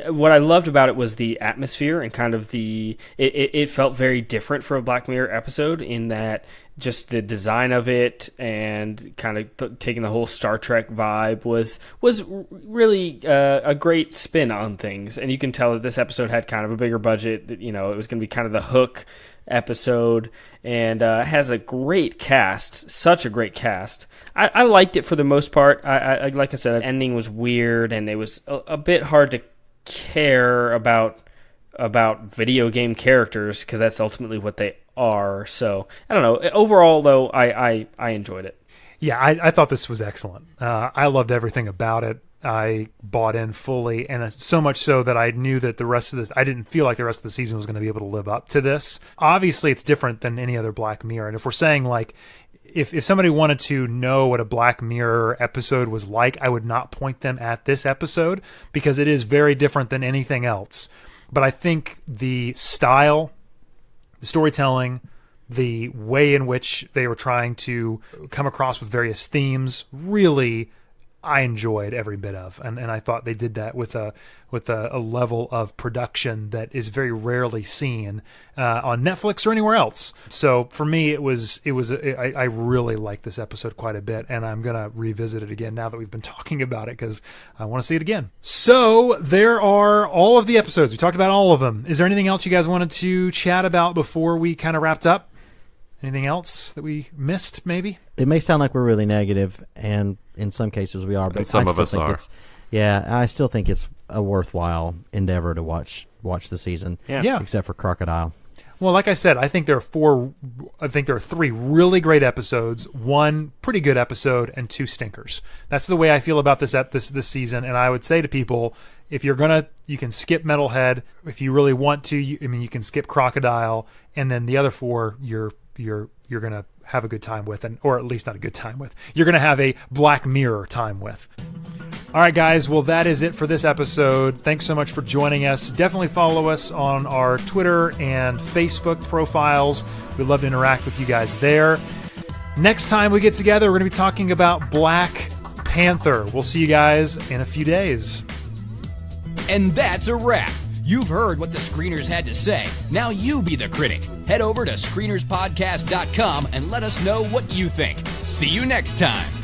S3: what I loved about it was the atmosphere and kind of it felt very different for a Black Mirror episode in that just the design of it and kind of taking the whole Star Trek vibe was really a great spin on things. And you can tell that this episode had kind of a bigger budget. That, it was going to be kind of the hook episode, and has a great cast, such a great cast. I liked it for the most part. I like I said, the ending was weird, and it was a bit hard to care about video game characters because that's ultimately what they are. So I don't know. Overall, though, I enjoyed it.
S1: Yeah, I thought this was excellent. I loved everything about it. I bought in fully, and so much so that I knew that the rest of this, I didn't feel like the rest of the season was going to be able to live up to this. Obviously, it's different than any other Black Mirror. And if we're saying, like, if somebody wanted to know what a Black Mirror episode was like, I would not point them at this episode because it is very different than anything else. But I think the style, the storytelling, the way in which they were trying to come across with various themes, really, I enjoyed every bit of, and I thought they did that with a level of production that is very rarely seen on Netflix or anywhere else. So for me, I really liked this episode quite a bit, and I'm gonna revisit it again now that we've been talking about it because I want to see it again. So there are all of the episodes. We talked about all of them. Is there anything else you guys wanted to chat about before we kind of wrapped up? Anything else that we missed, maybe?
S4: It may sound like we're really negative, and in some cases we are, but
S5: some of us are.
S4: I still think it's a worthwhile endeavor to watch the season.
S1: Yeah.
S4: Except for Crocodile.
S1: Well, like I said, I think there are 3 really great episodes, 1 pretty good episode, and 2 stinkers. That's the way I feel about this season, and I would say to people, if you're you can skip Metalhead. If you really want to, you can skip Crocodile, and then the other 4 you're gonna have a good time with, or at least not a good time with. You're gonna have a Black Mirror time with. All right, guys. Well, that is it for this episode. Thanks so much for joining us. Definitely follow us on our Twitter and Facebook profiles. We'd love to interact with you guys there. Next time we get together, we're going to be talking about Black Panther. We'll see you guys in a few days.
S2: And that's a wrap. You've heard what the screeners had to say. Now you be the critic. Head over to screenerspodcast.com and let us know what you think. See you next time.